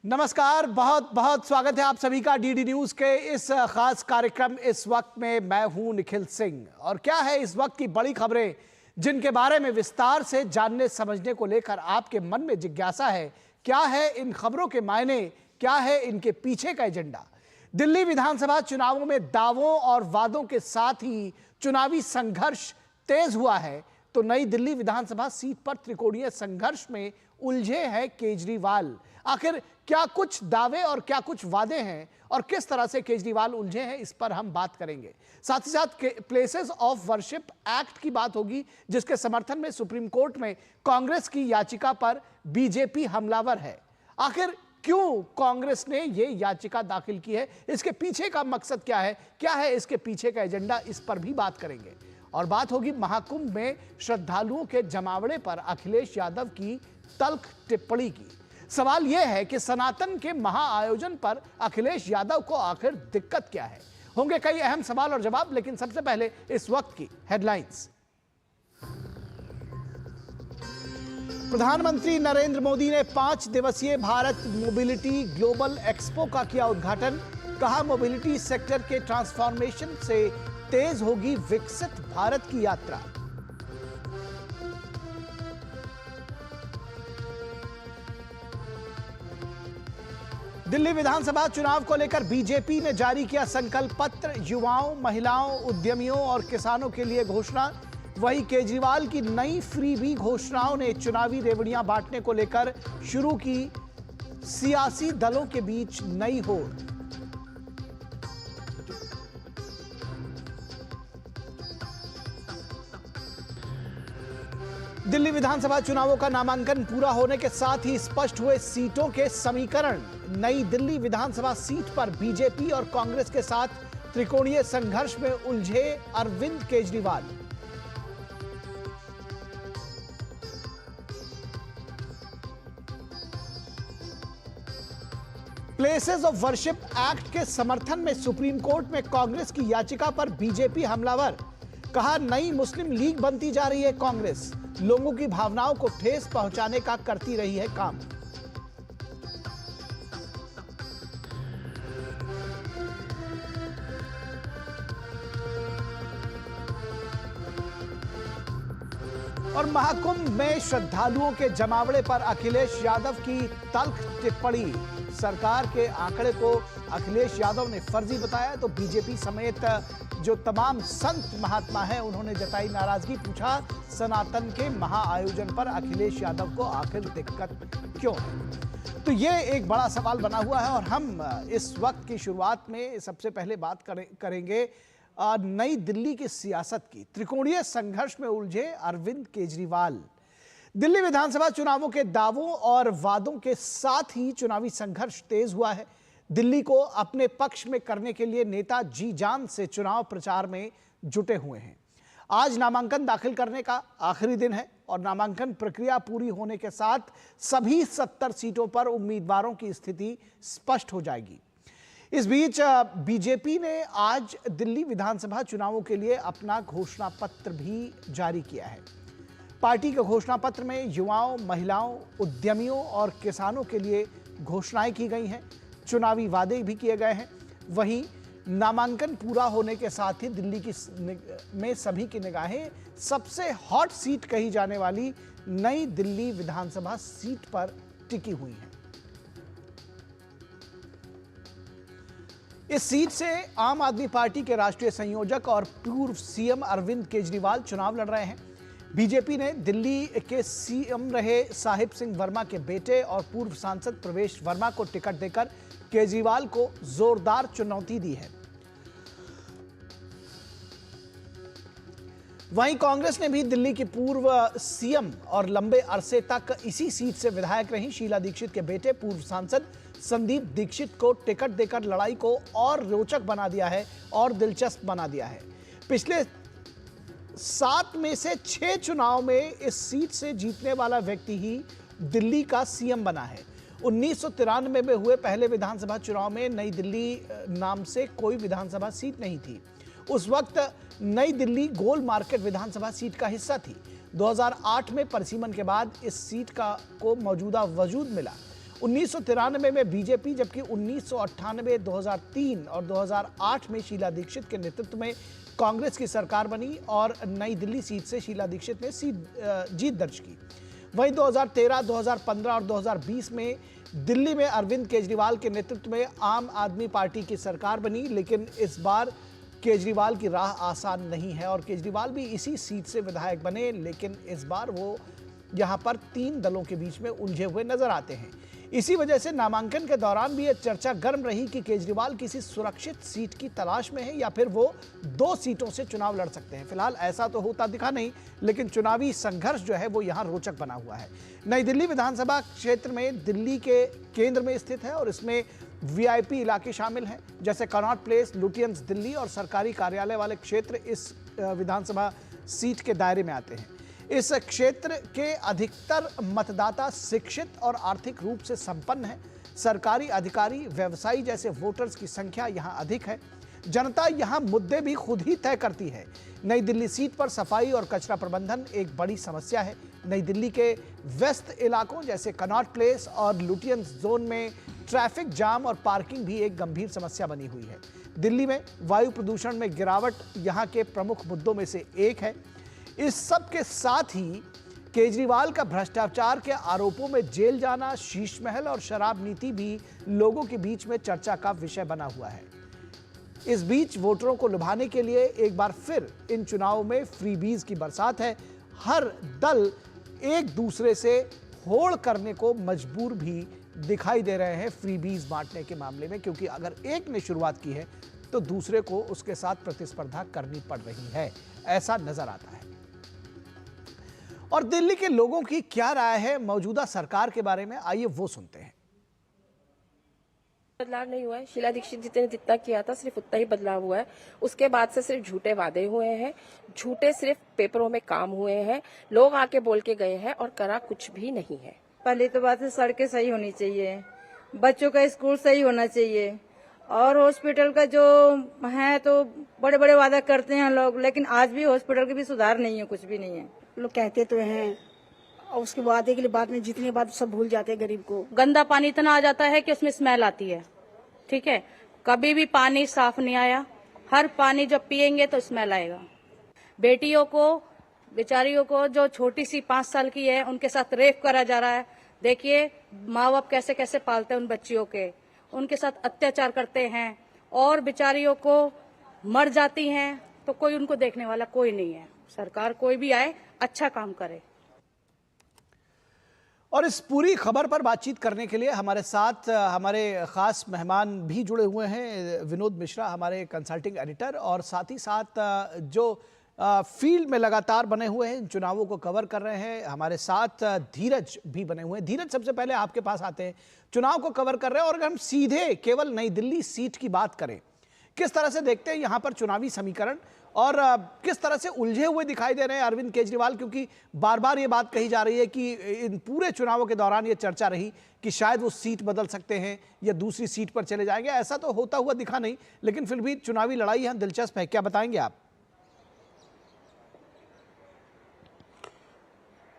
नमस्कार, बहुत बहुत स्वागत है आप सभी का डीडी न्यूज के इस खास कार्यक्रम इस वक्त में। मैं हूं निखिल सिंह और क्या है इस वक्त की बड़ी खबरें जिनके बारे में विस्तार से जानने समझने को लेकर आपके मन में जिज्ञासा है। क्या है इन खबरों के मायने, क्या है इनके पीछे का एजेंडा। दिल्ली विधानसभा चुनावों में दावों और वादों के साथ ही चुनावी संघर्ष तेज हुआ है, तो नई दिल्ली विधानसभा सीट पर त्रिकोणीय संघर्ष में उलझे हैं केजरीवाल। आखिर क्या कुछ दावे और क्या कुछ वादे हैं और किस तरह से केजरीवाल उलझे हैं, इस पर हम बात करेंगे। साथ ही साथ प्लेसेस ऑफ वर्शिप एक्ट की बात होगी, जिसके समर्थन में सुप्रीम कोर्ट में कांग्रेस की याचिका पर बीजेपी हमलावर है। आखिर क्यों कांग्रेस ने यह याचिका दाखिल की है, इसके पीछे का मकसद क्या है इसके पीछे का एजेंडा, इस पर भी बात करेंगे। और बात होगी महाकुंभ में श्रद्धालुओं के जमावड़े पर अखिलेश यादव की तल्ख टिप्पणी की। सवाल यह है कि सनातन के महाआयोजन पर अखिलेश यादव को आखिर दिक्कत क्या है। होंगे कई अहम सवाल और जवाब, लेकिन सबसे पहले इस वक्त की हेडलाइंस। प्रधानमंत्री नरेंद्र मोदी ने 5 दिवसीय भारत मोबिलिटी ग्लोबल एक्सपो का किया उद्घाटन। कहा, मोबिलिटी सेक्टर के ट्रांसफॉर्मेशन से तेज होगी विकसित भारत की यात्रा। दिल्ली विधानसभा चुनाव को लेकर बीजेपी ने जारी किया संकल्प पत्र। युवाओं, महिलाओं, उद्यमियों और किसानों के लिए घोषणा। वहीं केजरीवाल की नई फ्रीबी घोषणाओं ने चुनावी रेवड़ियां बांटने को लेकर शुरू की सियासी दलों के बीच नई होड़। दिल्ली विधानसभा चुनावों का नामांकन पूरा होने के साथ ही स्पष्ट हुए सीटों के समीकरण। नई दिल्ली विधानसभा सीट पर बीजेपी और कांग्रेस के साथ त्रिकोणीय संघर्ष में उलझे Arvind Kejriwal. Places of worship act के समर्थन में सुप्रीम कोर्ट में कांग्रेस की याचिका पर बीजेपी हमलावर। कहा, नई मुस्लिम लीग बनती जा रही है कांग्रेस, लोगों की भावनाओं को ठेस पहुंचाने का करती रही है काम। और महाकुंभ में श्रद्धालुओं के जमावड़े पर अखिलेश यादव की तल्ख टिप्पणी। सरकार के आंकड़े को अखिलेश यादव ने फर्जी बताया, तो बीजेपी समेत जो तमाम संत महात्मा हैं उन्होंने जताई नाराजगी। पूछा, सनातन के महाआयोजन पर अखिलेश यादव को आखिर दिक्कत क्यों है। तो ये एक बड़ा सवाल बना हुआ है और हम इस वक्त की शुरुआत में सबसे पहले बात करेंगे नई दिल्ली की सियासत की। त्रिकोणीय संघर्ष में उलझे अरविंद केजरीवाल। दिल्ली विधानसभा चुनावों के दावों और वादों के साथ ही चुनावी संघर्ष तेज हुआ है। दिल्ली को अपने पक्ष में करने के लिए नेता जी जान से चुनाव प्रचार में जुटे हुए हैं। आज नामांकन दाखिल करने का आखिरी दिन है और नामांकन प्रक्रिया पूरी होने के साथ सभी 70 सीटों पर उम्मीदवारों की स्थिति स्पष्ट हो जाएगी। इस बीच बीजेपी ने आज दिल्ली विधानसभा चुनावों के लिए अपना घोषणा पत्र भी जारी किया है। पार्टी के घोषणा पत्र में युवाओं, महिलाओं, उद्यमियों और किसानों के लिए घोषणाएं की गई हैं, चुनावी वादे भी किए गए हैं। वहीं नामांकन पूरा होने के साथ ही दिल्ली की में सभी की निगाहें सबसे हॉट सीट कही जाने वाली नई दिल्ली विधानसभा सीट पर टिकी हुई हैं। इस सीट से आम आदमी पार्टी के राष्ट्रीय संयोजक और पूर्व सीएम अरविंद केजरीवाल चुनाव लड़ रहे हैं। बीजेपी ने दिल्ली के सीएम रहे साहिब सिंह वर्मा के बेटे और पूर्व सांसद प्रवेश वर्मा को टिकट देकर केजरीवाल को जोरदार चुनौती दी है। वहीं कांग्रेस ने भी दिल्ली की पूर्व सीएम और लंबे अरसे तक इसी सीट से विधायक रही शीला दीक्षित के बेटे पूर्व सांसद संदीप दीक्षित को टिकट देकर लड़ाई को और रोचक बना दिया है और दिलचस्प बना दिया है। पिछले 7 में से 6 चुनाव में इस सीट से जीतने वाला व्यक्ति ही दिल्ली का सीएम बना है। 1993 में हुए पहले विधानसभा चुनाव में नई दिल्ली नाम से कोई विधानसभा सीट नहीं थी। उस वक्त नई दिल्ली गोल मार्केट विधानसभा सीट का हिस्सा थी। 2008 में परिसीमन के बाद इस सीट को मौजूदा वजूद मिला 1993 में बीजेपी, जबकि 1998, 2003 और 2008 में शीला दीक्षित के नेतृत्व में कांग्रेस की सरकार बनी और नई दिल्ली सीट से शीला दीक्षित ने जीत दर्ज की। वहीं 2013, 2015 और 2020 में दिल्ली में अरविंद केजरीवाल के नेतृत्व में आम आदमी पार्टी की सरकार बनी, लेकिन इस बार केजरीवाल की राह आसान नहीं है और केजरीवाल भी इसी सीट से विधायक बने, लेकिन इस बार वो यहां पर 3 दलों के बीच में उलझे हुए नजर आते हैं। इसी वजह से नामांकन के दौरान भी यह चर्चा गर्म रही कि केजरीवाल किसी सुरक्षित सीट की तलाश में है या फिर वो 2 सीटों से चुनाव लड़ सकते हैं। फिलहाल ऐसा तो होता दिखा नहीं, लेकिन चुनावी संघर्ष जो है वो यहां रोचक बना हुआ है। नई दिल्ली विधानसभा क्षेत्र में दिल्ली के केंद्र में स्थित है और इसमें वीआईपी इलाके शामिल हैं, जैसे कनॉट प्लेस, लुटियंस दिल्ली और सरकारी कार्यालय वाले क्षेत्र इस विधानसभा सीट के दायरे में आते हैं। इस क्षेत्र के अधिकतर मतदाता शिक्षित और आर्थिक रूप से संपन्न हैं। सरकारी अधिकारी, व्यवसायी जैसे वोटर्स की संख्या यहां अधिक है। जनता यहां मुद्दे भी खुद ही तय करती है। नई दिल्ली सीट पर सफाई और कचरा प्रबंधन एक बड़ी समस्या है। नई दिल्ली के व्यस्त इलाकों जैसे कनॉट प्लेस और लुटियंस जोन में ट्रैफिक जाम और पार्किंग भी एक गंभीर समस्या बनी हुई है। दिल्ली में वायु प्रदूषण में गिरावट यहां के प्रमुख मुद्दों में से एक है। इस सब के साथ ही केजरीवाल का भ्रष्टाचार के आरोपों में जेल जाना, शीश महल और शराब नीति भी लोगों के बीच में चर्चा का विषय बना हुआ है। इस बीच वोटरों को लुभाने के लिए एक बार फिर इन चुनावों में फ्रीबीज की बरसात है। हर दल एक दूसरे से होड़ करने को मजबूर भी दिखाई दे रहे हैं फ्रीबीज बांटने के मामले में, क्योंकि अगर एक ने शुरुआत की है तो दूसरे को उसके साथ प्रतिस्पर्धा करनी पड़ रही है, ऐसा नजर आता है। और दिल्ली के लोगों की क्या राय है मौजूदा सरकार के बारे में, आइए वो सुनते हैं। बदलाव नहीं हुआ है। शीला दीक्षित जी ने जितना किया था सिर्फ उतना ही बदलाव हुआ है। उसके बाद से सिर्फ झूठे वादे हुए हैं, झूठे सिर्फ पेपरों में काम हुए हैं, लोग आके बोल के गए हैं और करा कुछ भी नहीं है। पहली तो बात है, सड़कें सही होनी चाहिए, बच्चों का स्कूल सही होना चाहिए और हॉस्पिटल का जो है तो बड़े बड़े वादा करते हैं लोग, लेकिन आज भी हॉस्पिटल के भी सुधार नहीं है, कुछ भी नहीं है। लोग कहते तो हैं और उसके वादे के लिए बाद में जितनी बात सब भूल जाते हैं गरीब को। गंदा पानी इतना आ जाता है कि उसमें स्मेल आती है। ठीक है, कभी भी पानी साफ नहीं आया, हर पानी जब पिएंगे तो स्मेल आएगा। बेटियों को, बेचारियों को जो छोटी सी 5 साल की है उनके साथ रेप करा जा रहा है। देखिए माँ बाप कैसे कैसे पालते हैं उन बच्चियों के, उनके साथ अत्याचार करते हैं और बेचारियों को मर जाती हैं तो कोई उनको देखने वाला कोई नहीं है। सरकार कोई भी आए अच्छा काम करे। और इस पूरी खबर पर बातचीत करने के लिए हमारे साथ हमारे खास मेहमान भी जुड़े हुए हैं। विनोद मिश्रा हमारे कंसल्टिंग एडिटर और साथ ही साथ जो फील्ड में लगातार बने हुए हैं, इन चुनावों को कवर कर रहे हैं, हमारे साथ धीरज भी बने हुए हैं। धीरज, सबसे पहले आपके पास आते हैं। चुनाव को कवर कर रहे हैं और अगर हम सीधे केवल नई दिल्ली सीट की बात करें, किस तरह से देखते हैं यहाँ पर चुनावी समीकरण और किस तरह से उलझे हुए दिखाई दे रहे हैं अरविंद केजरीवाल? क्योंकि बार बार ये बात कही जा रही है कि इन पूरे चुनावों के दौरान ये चर्चा रही कि शायद वो सीट बदल सकते हैं या दूसरी सीट पर चले जाएंगे। ऐसा तो होता हुआ दिखा नहीं, लेकिन फिर भी चुनावी लड़ाई यहाँ दिलचस्प है। क्या बताएंगे आप?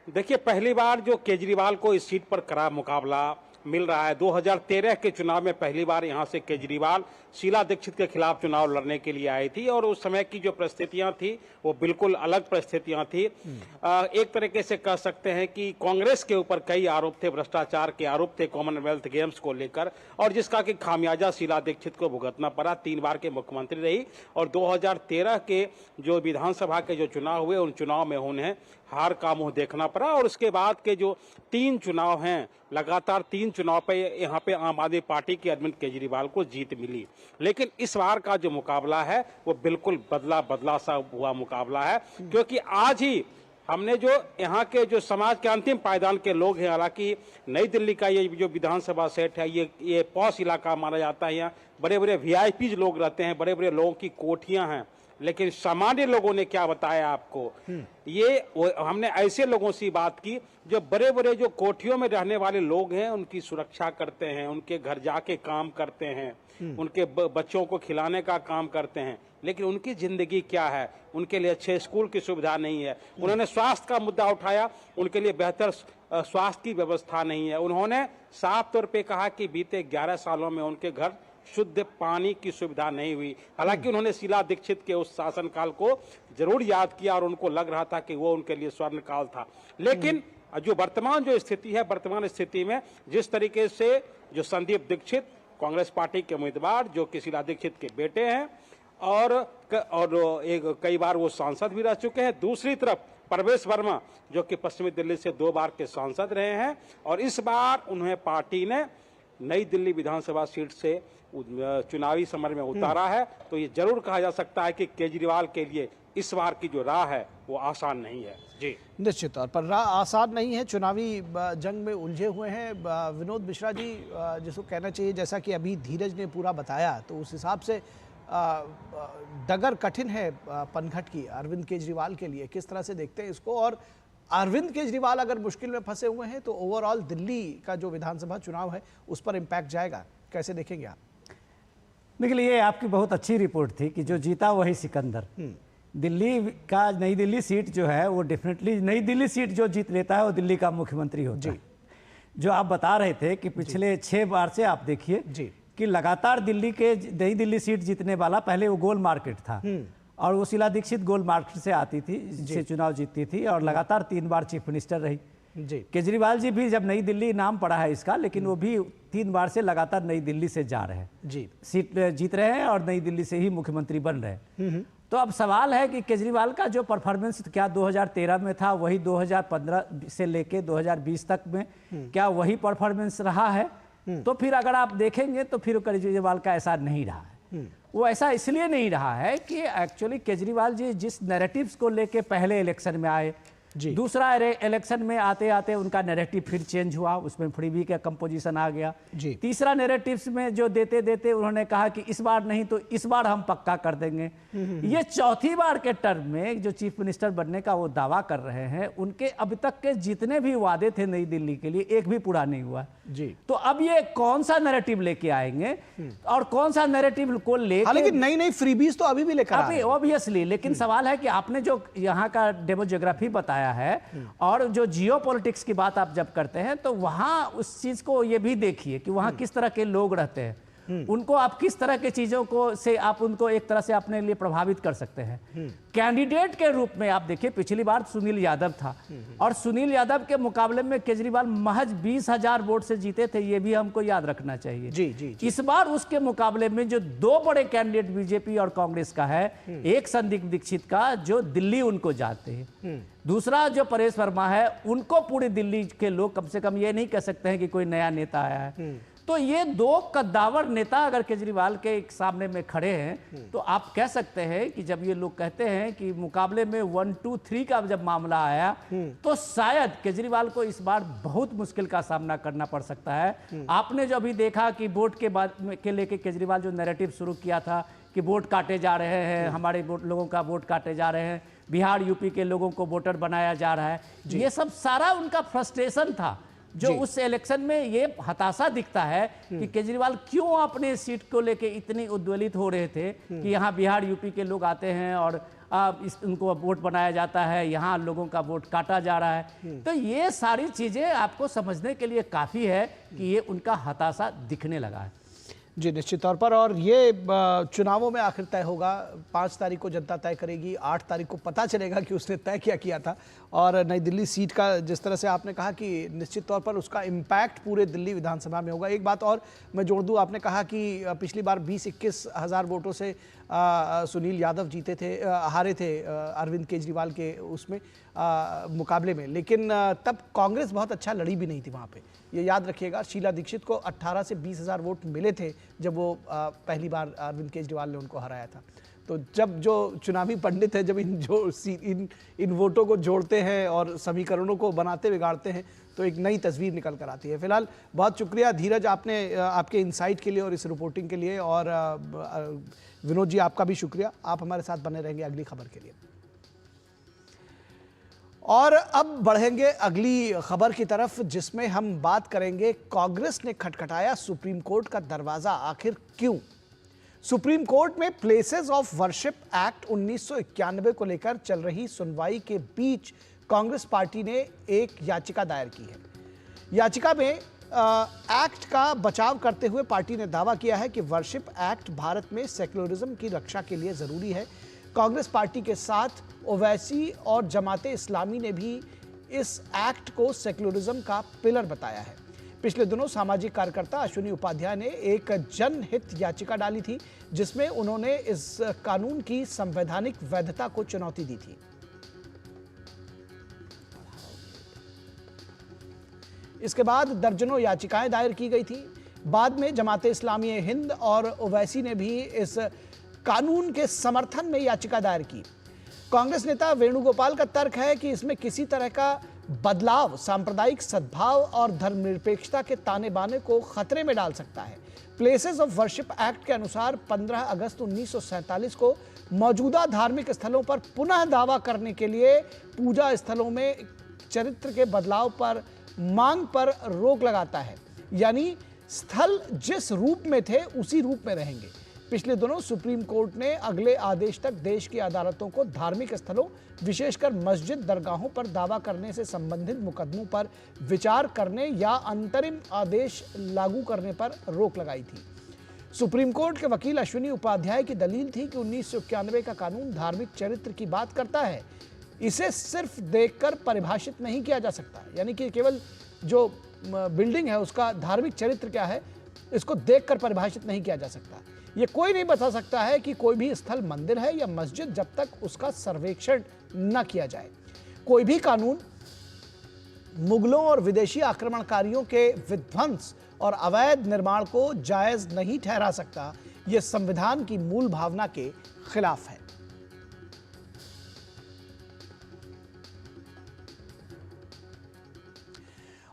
देखिए, पहली बार जो केजरीवाल को इस सीट पर कड़ा मुकाबला मिल रहा है। 2013 के चुनाव में पहली बार यहां से केजरीवाल शीला दीक्षित के खिलाफ चुनाव लड़ने के लिए आई थी और उस समय की जो परिस्थितियां थी वो बिल्कुल अलग परिस्थितियां थी। एक तरीके से कह सकते हैं कि कांग्रेस के ऊपर कई आरोप थे, भ्रष्टाचार के आरोप थे कॉमनवेल्थ गेम्स को लेकर, और जिसका कि खामियाजा शीला दीक्षित को भुगतना पड़ा। 3 बार के मुख्यमंत्री रही और 2013 के जो विधानसभा के जो चुनाव हुए उन चुनाव में उन्हें हार का मुंह देखना पड़ा। और उसके बाद के जो 3 चुनाव हैं, लगातार 3 चुनाव पे यहाँ पे आम आदमी पार्टी के अरविंद केजरीवाल को जीत मिली। लेकिन इस बार का जो मुकाबला है वो बिल्कुल बदला सा हुआ मुकाबला है, क्योंकि आज ही हमने जो यहाँ के जो समाज के अंतिम पायदान के लोग हैं, हालांकि नई दिल्ली का ये जो विधानसभा सेट है ये पॉश इलाका माना जाता है, यहाँ बड़े बड़े वीआईपी लोग रहते हैं, बड़े बड़े लोगों की कोठियां हैं। लेकिन सामान्य लोगों ने क्या बताया आपको, ये हमने ऐसे लोगों से बात की जो बड़े बड़े जो कोठियों में रहने वाले लोग हैं, उनकी सुरक्षा करते हैं, उनके घर जाके काम करते हैं, उनके बच्चों को खिलाने का काम करते हैं, लेकिन उनकी जिंदगी क्या है, उनके लिए अच्छे स्कूल की सुविधा नहीं है। उन्होंने स्वास्थ्य का मुद्दा उठाया, उनके लिए बेहतर स्वास्थ्य की व्यवस्था नहीं है। उन्होंने साफ तौर पे कहा कि बीते 11 सालों में उनके घर शुद्ध पानी की सुविधा नहीं हुई। हालांकि उन्होंने शीला दीक्षित के उस शासनकाल को जरूर याद किया और उनको लग रहा था कि वो उनके लिए स्वर्ण काल था। लेकिन जो वर्तमान जो स्थिति है, वर्तमान स्थिति में जिस तरीके से जो संदीप दीक्षित कांग्रेस पार्टी के उम्मीदवार जो कि शीला दीक्षित के बेटे हैं और एक कई बार वो सांसद भी रह चुके हैं, दूसरी तरफ प्रवेश वर्मा जो कि पश्चिमी दिल्ली से 2 बार के सांसद रहे हैं और इस बार उन्हें पार्टी ने नई दिल्ली विधानसभा सीट से चुनावी समर में उतारा है। तो ये जरूर कहा जा सकता है कि केजरीवाल के लिए इस बार की जो राह है वो आसान नहीं है। जी, निश्चित तौर पर राह आसान नहीं है, चुनावी जंग में उलझे हुए हैं। विनोद मिश्रा जी, जिसको कहना चाहिए जैसा कि अभी धीरज ने पूरा बताया, तो उस हिसाब से डगर कठिन है पनघट की अरविंद केजरीवाल के लिए। किस तरह से देखते हैं इसको, और अरविंद केजरीवाल अगर मुश्किल में फंसे हुए हैं तो ओवरऑल दिल्ली का जो विधानसभा चुनाव है उस पर इम्पैक्ट जाएगा, कैसे देखेंगे आप? देखिए, ये आपकी बहुत अच्छी रिपोर्ट थी कि जो जीता वही सिकंदर। दिल्ली का नई दिल्ली सीट जो है वो डेफिनेटली नई दिल्ली सीट जो जीत लेता है वो दिल्ली का मुख्यमंत्री होता है। जो आप बता रहे थे कि पिछले 6 बार से आप देखिए कि लगातार दिल्ली के नई दिल्ली सीट जीतने वाला, पहले वो गोल मार्केट था और वो शीला दीक्षित गोल मार्केट से आती थी, जिससे चुनाव जीतती थी और लगातार 3 बार चीफ मिनिस्टर रही। केजरीवाल जी भी जब नई दिल्ली नाम पड़ा है इसका, लेकिन वो भी 3 बार से लगातार नई दिल्ली से जा रहे हैं, सीट जीत रहे हैं और नई दिल्ली से ही मुख्यमंत्री बन रहे हैं। तो अब सवाल है कि केजरीवाल का जो परफॉर्मेंस क्या 2013 में था वही 2015 से लेके 2020 तक में क्या वही परफॉर्मेंस रहा है? तो फिर अगर आप देखेंगे तो फिर केजरीवाल का ऐसा नहीं रहा है। वो ऐसा इसलिए नहीं रहा है कि एक्चुअली केजरीवाल जी जिस नैरेटिव्स को लेके पहले इलेक्शन में आए, दूसरा इलेक्शन में आते आते उनका नैरेटिव फिर चेंज हुआ, उसमें फ्रीबी का कंपोजिशन आ गया। तीसरा नैरेटिव्स में जो देते देते उन्होंने कहा कि इस बार नहीं तो इस बार हम पक्का कर देंगे। ये चौथी बार के टर्म में जो चीफ मिनिस्टर बनने का वो दावा कर रहे हैं, उनके अब तक के जितने भी वादे थे नई दिल्ली के लिए एक भी पूरा नहीं हुआ। तो अब ये कौन सा नैरेटिव लेके आएंगे और कौन सा नैरेटिव को लेके, लेकिन नई नई फ्रीबीज तो अभी भी लेकर आ रहे हैं ऑब्वियसली। लेकिन सवाल है कि आपने जो यहाँ का डेमोग्राफी बताया है और जो जियो पॉलिटिक्स की बात आप जब करते हैं तो वहां उस चीज को ये भी देखिए कि वहां किस तरह के लोग रहते हैं, उनको आप किस तरह के चीजों को से आप उनको एक तरह से अपने लिए प्रभावित कर सकते हैं। कैंडिडेट के रूप में आप देखिए, पिछली बार सुनील यादव था और सुनील यादव के मुकाबले में केजरीवाल महज 20,000 वोट से जीते थे, ये भी हमको याद रखना चाहिए। इस बार उसके मुकाबले में जो 2 बड़े कैंडिडेट बीजेपी और कांग्रेस का है, एक संदीप दीक्षित का जो दिल्ली उनको जाते हैं, दूसरा जो परेश वर्मा है, उनको पूरी दिल्ली के लोग कम से कम ये नहीं कह सकते हैं कि कोई नया नेता आया है। तो ये 2 कद्दावर नेता अगर केजरीवाल के सामने में खड़े हैं तो आप कह सकते हैं कि जब ये लोग कहते हैं कि मुकाबले में 1, 2, 3 का जब मामला आया तो शायद केजरीवाल को इस बार बहुत मुश्किल का सामना करना पड़ सकता है। आपने जो अभी देखा कि वोट के बाद के लेके केजरीवाल जो नैरेटिव शुरू किया था कि वोट काटे जा रहे हैं, हमारे लोगों का वोट काटे जा रहे हैं, बिहार यूपी के लोगों को वोटर बनाया जा रहा है, ये सब सारा उनका फ्रस्ट्रेशन था जो उस इलेक्शन में ये हताशा दिखता है कि केजरीवाल क्यों अपने सीट को लेके इतनी उद्वेलित हो रहे थे कि यहाँ बिहार यूपी के लोग आते हैं और उनको वोट बनाया जाता है, यहाँ लोगों का वोट काटा जा रहा है। तो ये सारी चीजें आपको समझने के लिए काफी है कि ये उनका हताशा दिखने लगा है। जी, निश्चित तौर पर। और ये चुनावों में आखिर तय होगा, 5 तारीख को जनता तय करेगी, 8 तारीख को पता चलेगा कि उसने तय क्या किया था। और नई दिल्ली सीट का जिस तरह से आपने कहा कि निश्चित तौर पर उसका इम्पैक्ट पूरे दिल्ली विधानसभा में होगा। एक बात और मैं जोड़ दूं, आपने कहा कि पिछली बार 20-21 हज़ार वोटों से सुनील यादव जीते थे, हारे थे अरविंद केजरीवाल के उसमें मुकाबले में, लेकिन तब कांग्रेस बहुत अच्छा लड़ी भी नहीं थी वहाँ पे, ये याद रखिएगा। शीला दीक्षित को 18 से 20 हज़ार वोट मिले थे जब वो पहली बार अरविंद केजरीवाल ने उनको हराया था। तो जब जो चुनावी पंडित है, जब इन वोटों को जोड़ते हैं और समीकरणों को बनाते बिगाड़ते हैं तो एक नई तस्वीर निकल कर आती है। फिलहाल बहुत शुक्रिया धीरज, आपने आपके इंसाइट के लिए और इस रिपोर्टिंग के लिए, और विनोद जी आपका भी शुक्रिया, आप हमारे साथ बने रहेंगे अगली खबर के लिए। और अब बढ़ेंगे अगली खबर की तरफ, जिसमें हम बात करेंगे कांग्रेस ने खटखटाया सुप्रीम कोर्ट का दरवाजा, आखिर क्यों? सुप्रीम कोर्ट में प्लेसेस ऑफ वर्शिप एक्ट 1991 को लेकर चल रही सुनवाई के बीच कांग्रेस पार्टी ने एक याचिका दायर की है। याचिका में एक्ट का बचाव करते हुए पार्टी ने दावा किया है कि वर्शिप एक्ट भारत में सेक्युलरिज्म की रक्षा के लिए जरूरी है। कांग्रेस पार्टी के साथ ओवैसी और जमाते इस्लामी ने भी इस एक्ट को सेक्युलरिज्म का पिलर बताया है। पिछले दिनों सामाजिक कार्यकर्ता अश्विनी उपाध्याय ने एक जनहित याचिका डाली थी, जिसमें उन्होंने इस कानून की संवैधानिक वैधता को चुनौती दी थी। इसके बाद दर्जनों याचिकाएं दायर की गई थी। बाद में जमाते इस्लामी हिंद और ओवैसी ने भी इस कानून के समर्थन में याचिका दायर की। कांग्रेस नेता वेणुगोपाल का तर्क है कि इसमें किसी तरह का बदलाव सांप्रदायिक सद्भाव और धर्मनिरपेक्षता के ताने बाने को खतरे में डाल सकता है। प्लेसेस ऑफ वर्शिप एक्ट के अनुसार 15 अगस्त 1947 को मौजूदा धार्मिक स्थलों पर पुनः दावा करने के लिए पूजा स्थलों में चरित्र के बदलाव पर मांग पर रोक लगाता है, यानी स्थल जिस रूप में थे उसी रूप में रहेंगे। पिछले दिनों सुप्रीम कोर्ट ने अगले आदेश तक देश की अदालतों को धार्मिक स्थलों, विशेषकर मस्जिद दरगाहों पर दावा करने से संबंधित मुकदमों पर विचार करने या अंतरिम आदेश लागू करने पर रोक लगाई थी। सुप्रीम कोर्ट के वकील अश्विनी उपाध्याय की दलील थी कि 1991 का कानून धार्मिक चरित्र की बात करता है, इसे सिर्फ देखकर परिभाषित नहीं किया जा सकता, यानी कि केवल जो बिल्डिंग है उसका धार्मिक चरित्र क्या है इसको देखकर परिभाषित नहीं किया जा सकता। ये कोई नहीं बता सकता है कि कोई भी स्थल मंदिर है या मस्जिद जब तक उसका सर्वेक्षण न किया जाए। कोई भी कानून मुगलों और विदेशी आक्रमणकारियों के विध्वंस और अवैध निर्माण को जायज नहीं ठहरा सकता। यह संविधान की मूल भावना के खिलाफ है।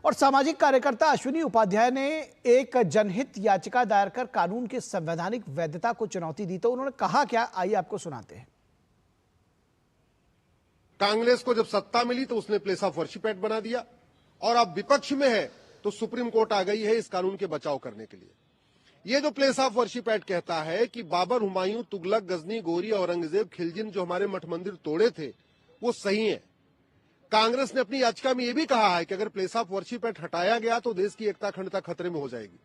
और सामाजिक कार्यकर्ता अश्विनी उपाध्याय ने एक जनहित याचिका दायर कर कानून की संवैधानिक वैधता को चुनौती दी। तो उन्होंने कहा क्या, आइए आपको सुनाते हैं। कांग्रेस को जब सत्ता मिली तो उसने प्लेस ऑफ वर्शिप एक्ट बना दिया, और अब विपक्ष में है तो सुप्रीम कोर्ट आ गई है इस कानून के बचाव करने के लिए। ये जो प्लेस ऑफ वर्शिप एक्ट कहता है कि बाबर, हुमायूं, तुगलक, गजनी, गोरी, औरंगजेब, खिलजिन जो हमारे मठ मंदिर तोड़े थे वो सही है। कांग्रेस ने अपनी याचिका में यह भी कहा है कि अगर प्लेस ऑफ वर्शिप एक्ट हटाया गया तो देश की एकता अखंडता खतरे में हो जाएगी।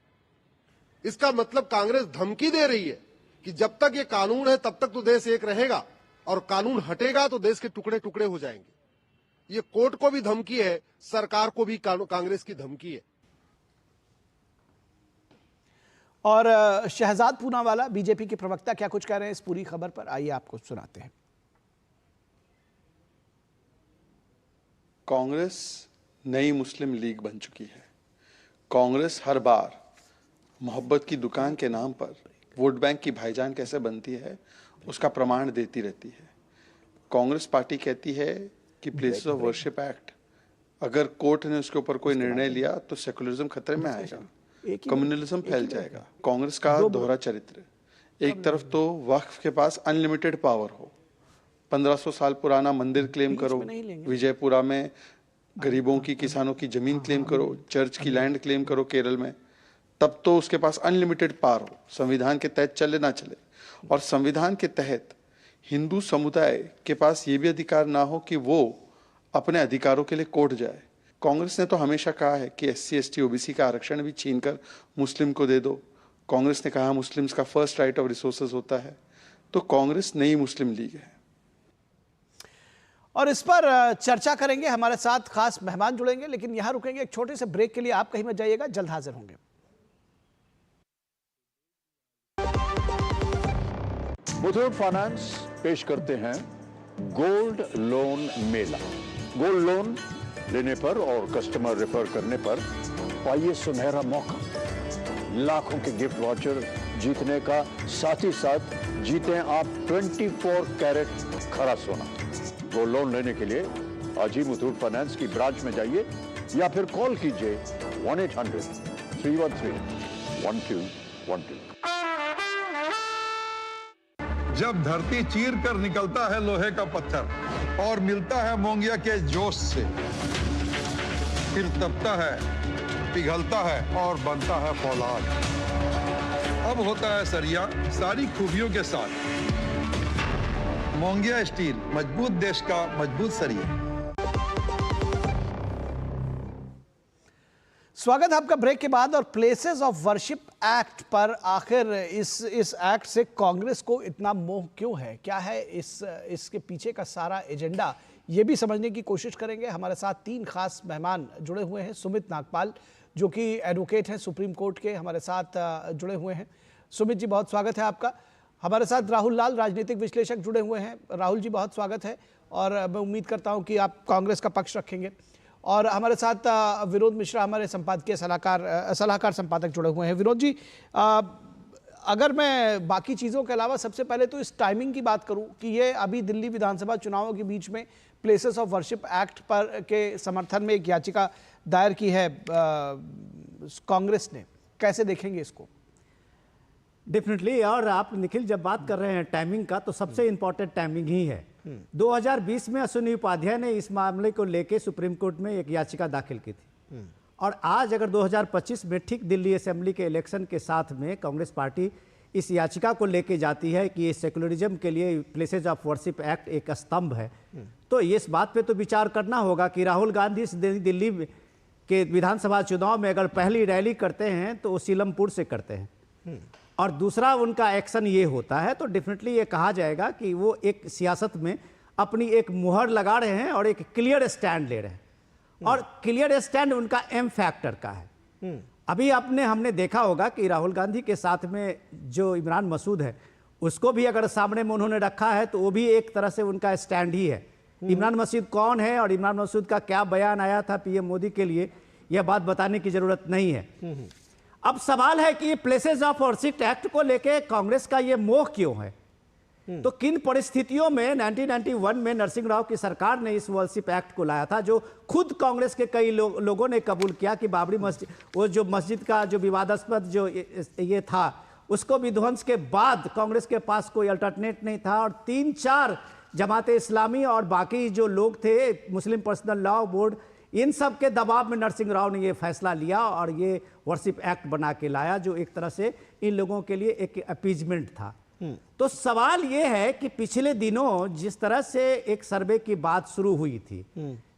इसका मतलब कांग्रेस धमकी दे रही है कि जब तक ये कानून है तब तक तो देश एक रहेगा, और कानून हटेगा तो देश के टुकड़े टुकड़े हो जाएंगे। ये कोर्ट को भी धमकी है, सरकार को भी कांग्रेस की धमकी है। और शहजाद पूनावाला बीजेपी के प्रवक्ता क्या कुछ कह रहे हैं इस पूरी खबर पर, आइए आपको सुनाते हैं। कांग्रेस नई मुस्लिम लीग बन चुकी है। कांग्रेस हर बार मोहब्बत की दुकान के नाम पर वोट बैंक की भाईजान कैसे बनती है उसका प्रमाण देती रहती है। कांग्रेस पार्टी कहती है कि प्लेसेस ऑफ वर्शिप एक्ट अगर कोर्ट ने उसके ऊपर कोई निर्णय लिया तो सेकुलरिज्म खतरे में आएगा, कम्युनलिज्म फैल जाएगा। कांग्रेस का दोहरा चरित्र, एक तरफ तो वक्फ के पास अनलिमिटेड पावर हो, 1500 साल पुराना मंदिर क्लेम करो, विजयपुरा में गरीबों की, किसानों की जमीन क्लेम करो, चर्च की लैंड क्लेम करो केरल में, तब तो उसके पास अनलिमिटेड पावर हो, संविधान के तहत चले ना चले। और संविधान के तहत हिंदू समुदाय के पास ये भी अधिकार ना हो कि वो अपने अधिकारों के लिए कोर्ट जाए। कांग्रेस ने तो हमेशा कहा है कि SC, ST, OBC का आरक्षण भी छीनकर मुस्लिम को दे दो। कांग्रेस ने कहा मुस्लिम्स का फर्स्ट राइट ऑफ रिसोर्सेज होता है। तो कांग्रेस नई मुस्लिम लीग है। और इस पर चर्चा करेंगे, हमारे साथ खास मेहमान जुड़ेंगे, लेकिन यहां रुकेंगे एक छोटे से ब्रेक के लिए। आप कहीं मत जाइएगा, जल्द हाजिर होंगे। मुथूट फाइनेंस पेश करते हैं गोल्ड लोन मेला। गोल्ड लोन लेने पर और कस्टमर रेफर करने पर पाइए सुनहरा मौका, लाखों के गिफ्ट वाउचर जीतने का, साथ ही साथ जीतें आप 24 कैरेट खरा सोना। गोल्ड लोन लेने के लिए आज ही मुथूट फाइनेंस की ब्रांच में जाइए या फिर कॉल कीजिए 1-800-313-1212। जब धरती चीर कर निकलता है लोहे का पत्थर और मिलता है मोंगिया के जोश से, फिर तपता है, पिघलता है और बनता है फौलाद। अब होता है सरिया सारी खूबियों के साथ। मोंगिया स्टील, मजबूत देश का मजबूत सरिया। स्वागत है आपका ब्रेक के बाद। और प्लेसेस ऑफ वर्शिप एक्ट पर आखिर इस एक्ट से कांग्रेस को इतना मोह क्यों है, क्या है इसके पीछे का सारा एजेंडा, ये भी समझने की कोशिश करेंगे। हमारे साथ 3 खास मेहमान जुड़े हुए हैं। सुमित नागपाल जो कि एडवोकेट हैं सुप्रीम कोर्ट के, हमारे साथ जुड़े हुए हैं। सुमित जी बहुत स्वागत है आपका। हमारे साथ राहुल लाल राजनीतिक विश्लेषक जुड़े हुए हैं। राहुल जी बहुत स्वागत है और मैं उम्मीद करता हूं कि आप कांग्रेस का पक्ष रखेंगे। और हमारे साथ विनोद मिश्रा हमारे संपादकीय सलाहकार संपादक जुड़े हुए हैं। विनोद जी, अगर मैं बाकी चीज़ों के अलावा सबसे पहले तो इस टाइमिंग की बात करूं कि ये अभी दिल्ली विधानसभा चुनावों के बीच में प्लेसेस ऑफ वर्शिप एक्ट पर के समर्थन में एक याचिका दायर की है कांग्रेस ने, कैसे देखेंगे इसको? डेफिनेटली। और आप निखिल जब बात कर रहे हैं टाइमिंग का, तो सबसे इंपॉर्टेंट टाइमिंग ही है। 2020 में अश्विनी उपाध्याय ने इस मामले को लेकर सुप्रीम कोर्ट में एक याचिका दाखिल की थी, और आज अगर 2025 में ठीक दिल्ली असेंबली के इलेक्शन के साथ में कांग्रेस पार्टी इस याचिका को लेके जाती है कि ये सेकुलरिज्म के लिए प्लेसेस ऑफ वर्शिप एक्ट एक स्तंभ है, तो इस बात पे तो विचार करना होगा कि राहुल गांधी दिल्ली के विधानसभा चुनाव में अगर पहली रैली करते हैं तो वो सीलमपुर से करते हैं, और दूसरा उनका एक्शन ये होता है, तो डेफिनेटली ये कहा जाएगा कि वो एक सियासत में अपनी एक मुहर लगा रहे हैं और एक क्लियर स्टैंड ले रहे हैं। और क्लियर स्टैंड उनका एम फैक्टर का है। अभी हमने देखा होगा कि राहुल गांधी के साथ में जो इमरान मसूद है, उसको भी अगर सामने में उन्होंने रखा है तो वो भी एक तरह से उनका स्टैंड ही है। इमरान मसूद कौन है और इमरान मसूद का क्या बयान आया था पीएम मोदी के लिए, यह बात बताने की जरूरत नहीं है। अब सवाल है कि प्लेसेस ऑफ वर्शिप एक्ट को लेके कांग्रेस का ये मोह क्यों है? तो किन परिस्थितियों में 1991 में नरसिंह राव की सरकार ने इस वर्शिप एक्ट को लाया था, जो खुद कांग्रेस के कई लोगों ने कबूल किया कि बाबरी मस्जिद, वो जो मस्जिद का जो विवादास्पद जो ये था, उसको विध्वंस के बाद कांग्रेस के पास कोई अल्टरनेट नहीं था, और 3-4 जमाते इस्लामी और बाकी जो लोग थे, मुस्लिम पर्सनल लॉ बोर्ड, इन सब के दबाव में नरसिंह राव ने ये फैसला लिया और ये वर्शिप एक्ट बना के लाया, जो एक तरह से इन लोगों के लिए एक अपीजमेंट था। तो सवाल ये है कि पिछले दिनों जिस तरह से एक सर्वे की बात शुरू हुई थी,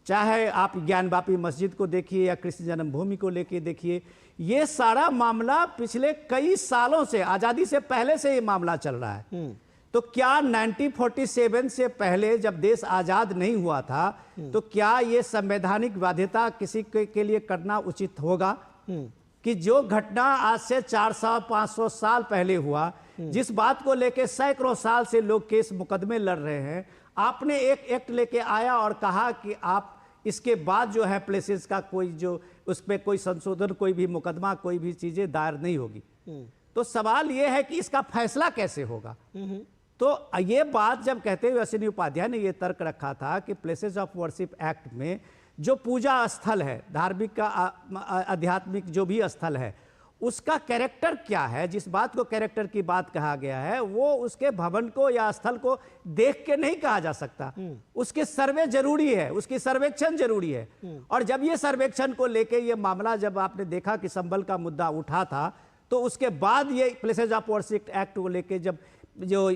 चाहे आप ज्ञानवापी मस्जिद को देखिए या कृष्ण जन्मभूमि को लेके देखिए, ये सारा मामला पिछले कई सालों से, आजादी से पहले से ये मामला चल रहा है। तो क्या 1947 से पहले जब देश आजाद नहीं हुआ था, तो क्या ये संवैधानिक बाध्यता किसी के लिए करना उचित होगा कि जो घटना आज से 400-500 साल पहले हुआ, जिस बात को लेके सैकड़ों साल से लोग केस मुकदमे लड़ रहे हैं, आपने एक एक्ट लेके आया और कहा कि आप इसके बाद जो है प्लेसेस का कोई जो उस पर कोई संशोधन, कोई भी मुकदमा, कोई भी चीजें दायर नहीं होगी। तो सवाल यह है कि इसका फैसला कैसे होगा? तो ये बात जब कहते हुए अश्विनी उपाध्याय ने ये तर्क रखा था कि प्लेसेस ऑफ वर्शिप एक्ट में जो पूजा स्थल है, धार्मिक का आध्यात्मिक जो भी स्थल है, उसका कैरेक्टर क्या है, जिस बात को कैरेक्टर की बात कहा गया है, वो उसके भवन को या स्थल को देख के नहीं कहा जा सकता। उसके सर्वे जरूरी है, उसकी सर्वेक्षण जरूरी है। और जब ये सर्वेक्षण को लेके ये मामला जब आपने देखा कि संभल का मुद्दा उठा था, तो उसके बाद ये प्लेसेस ऑफ वर्शिप एक्ट को लेके जब जो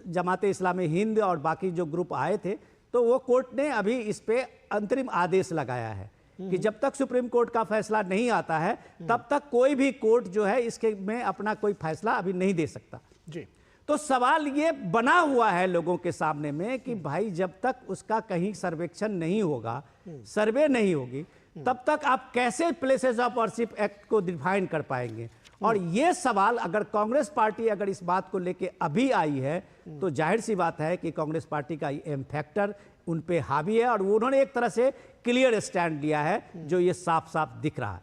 जमाते इस्लामी हिंद और बाकी जो ग्रुप आए थे, तो वो कोर्ट ने अभी इस पे अंतरिम आदेश लगाया है कि जब तक सुप्रीम कोर्ट का फैसला नहीं आता है, तब तक कोई भी कोर्ट जो है इसके में अपना कोई फैसला अभी नहीं दे सकता जी। तो सवाल ये बना हुआ है लोगों के सामने में कि भाई जब तक उसका कहीं सर्वेक्षण नहीं होगा, सर्वे नहीं होगी, तब तक आप कैसे प्लेसेस ऑफ वर्शिप एक्ट को डिफाइन कर पाएंगे? और ये सवाल अगर कांग्रेस पार्टी अगर इस बात को लेके अभी आई है, तो जाहिर सी बात है कि कांग्रेस पार्टी का एम फैक्टर उन पे हावी है, और उन्होंने एक तरह से क्लियर स्टैंड लिया है, जो ये साफ साफ दिख रहा है।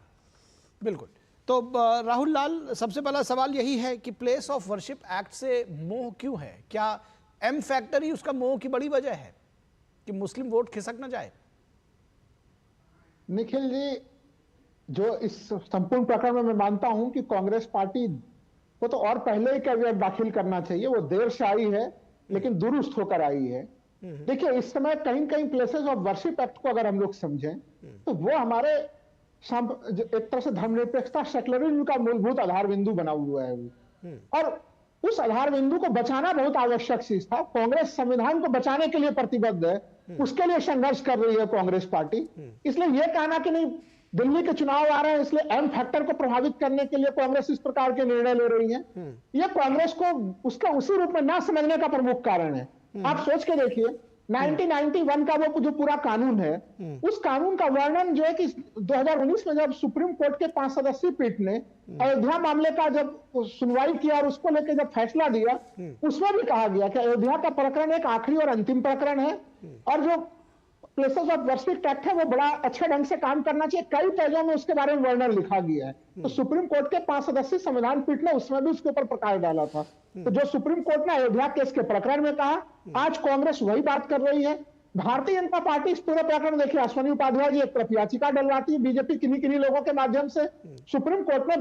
बिल्कुल। तो राहुल लाल, सबसे पहला सवाल यही है कि प्लेस ऑफ वर्शिप एक्ट से मोह क्यों है? क्या एम फैक्टर ही उसका मोह की बड़ी वजह है कि मुस्लिम वोट खिसक न जाए? निखिल जी, जो इस संपूर्ण प्रकरण में मैं मानता हूं कि कांग्रेस पार्टी को तो और पहले ही कैविएट दाखिल करना चाहिए। वो देर से आई है लेकिन दुरुस्त होकर आई है। देखिए, इस समय कहीं कहीं प्लेसेस ऑफ वर्शिप एक्ट को अगर हम लोग समझें, तो वो हमारे एक तरह से धर्मनिरपेक्षता, सेक्युलरिज्म का मूलभूत आधार बिंदु बना हुआ है वो, और उस आधार बिंदु को बचाना बहुत आवश्यक चीज था। कांग्रेस संविधान को बचाने के लिए प्रतिबद्ध है, उसके लिए संघर्ष कर रही है कांग्रेस पार्टी। इसलिए यह कहना कि नहीं दिल्ली के चुनाव आ रहे हैं, इसलिए एम फैक्टर को प्रभावित करने के लिए कांग्रेस इस प्रकार के निर्णय ले रही है। ये कांग्रेस को उसका उसी रूप में ना समझने का प्रमुख कारण है। आप सोच के देखिए, 1991 का वो जो पूरा कानून है, उस कानून का वर्णन जो है कि 2019 में जब सुप्रीम कोर्ट के 5 सदस्यीय पीठ ने अयोध्या मामले का जब सुनवाई किया और उसको लेकर जब फैसला दिया, उसमें भी कहा गया कि अयोध्या का प्रकरण एक आखिरी और अंतिम प्रकरण है और जो प्लेसेस ऑफ वर्शिप एक्ट है वो बड़ा अच्छे ढंग से काम करना चाहिए। कई पेजों में उसके बारे में वर्णन लिखा गया है। तो सुप्रीम कोर्ट के 5 सदस्यीय संविधान पीठ ने उसमें भी उसके ऊपर प्रकाश डाला था। तो जो सुप्रीम कोर्ट ने अयोध्या केस के प्रकरण में कहा, आज कांग्रेस वही बात कर रही है। भारतीय जनता पार्टी इस पूरे प्रकरण में, देखिए अश्विनी उपाध्याय जी एक तरफ याचिका डलवाती है, बीजेपी किन्हीं लोगों के माध्यम से। सुप्रीम कोर्ट ने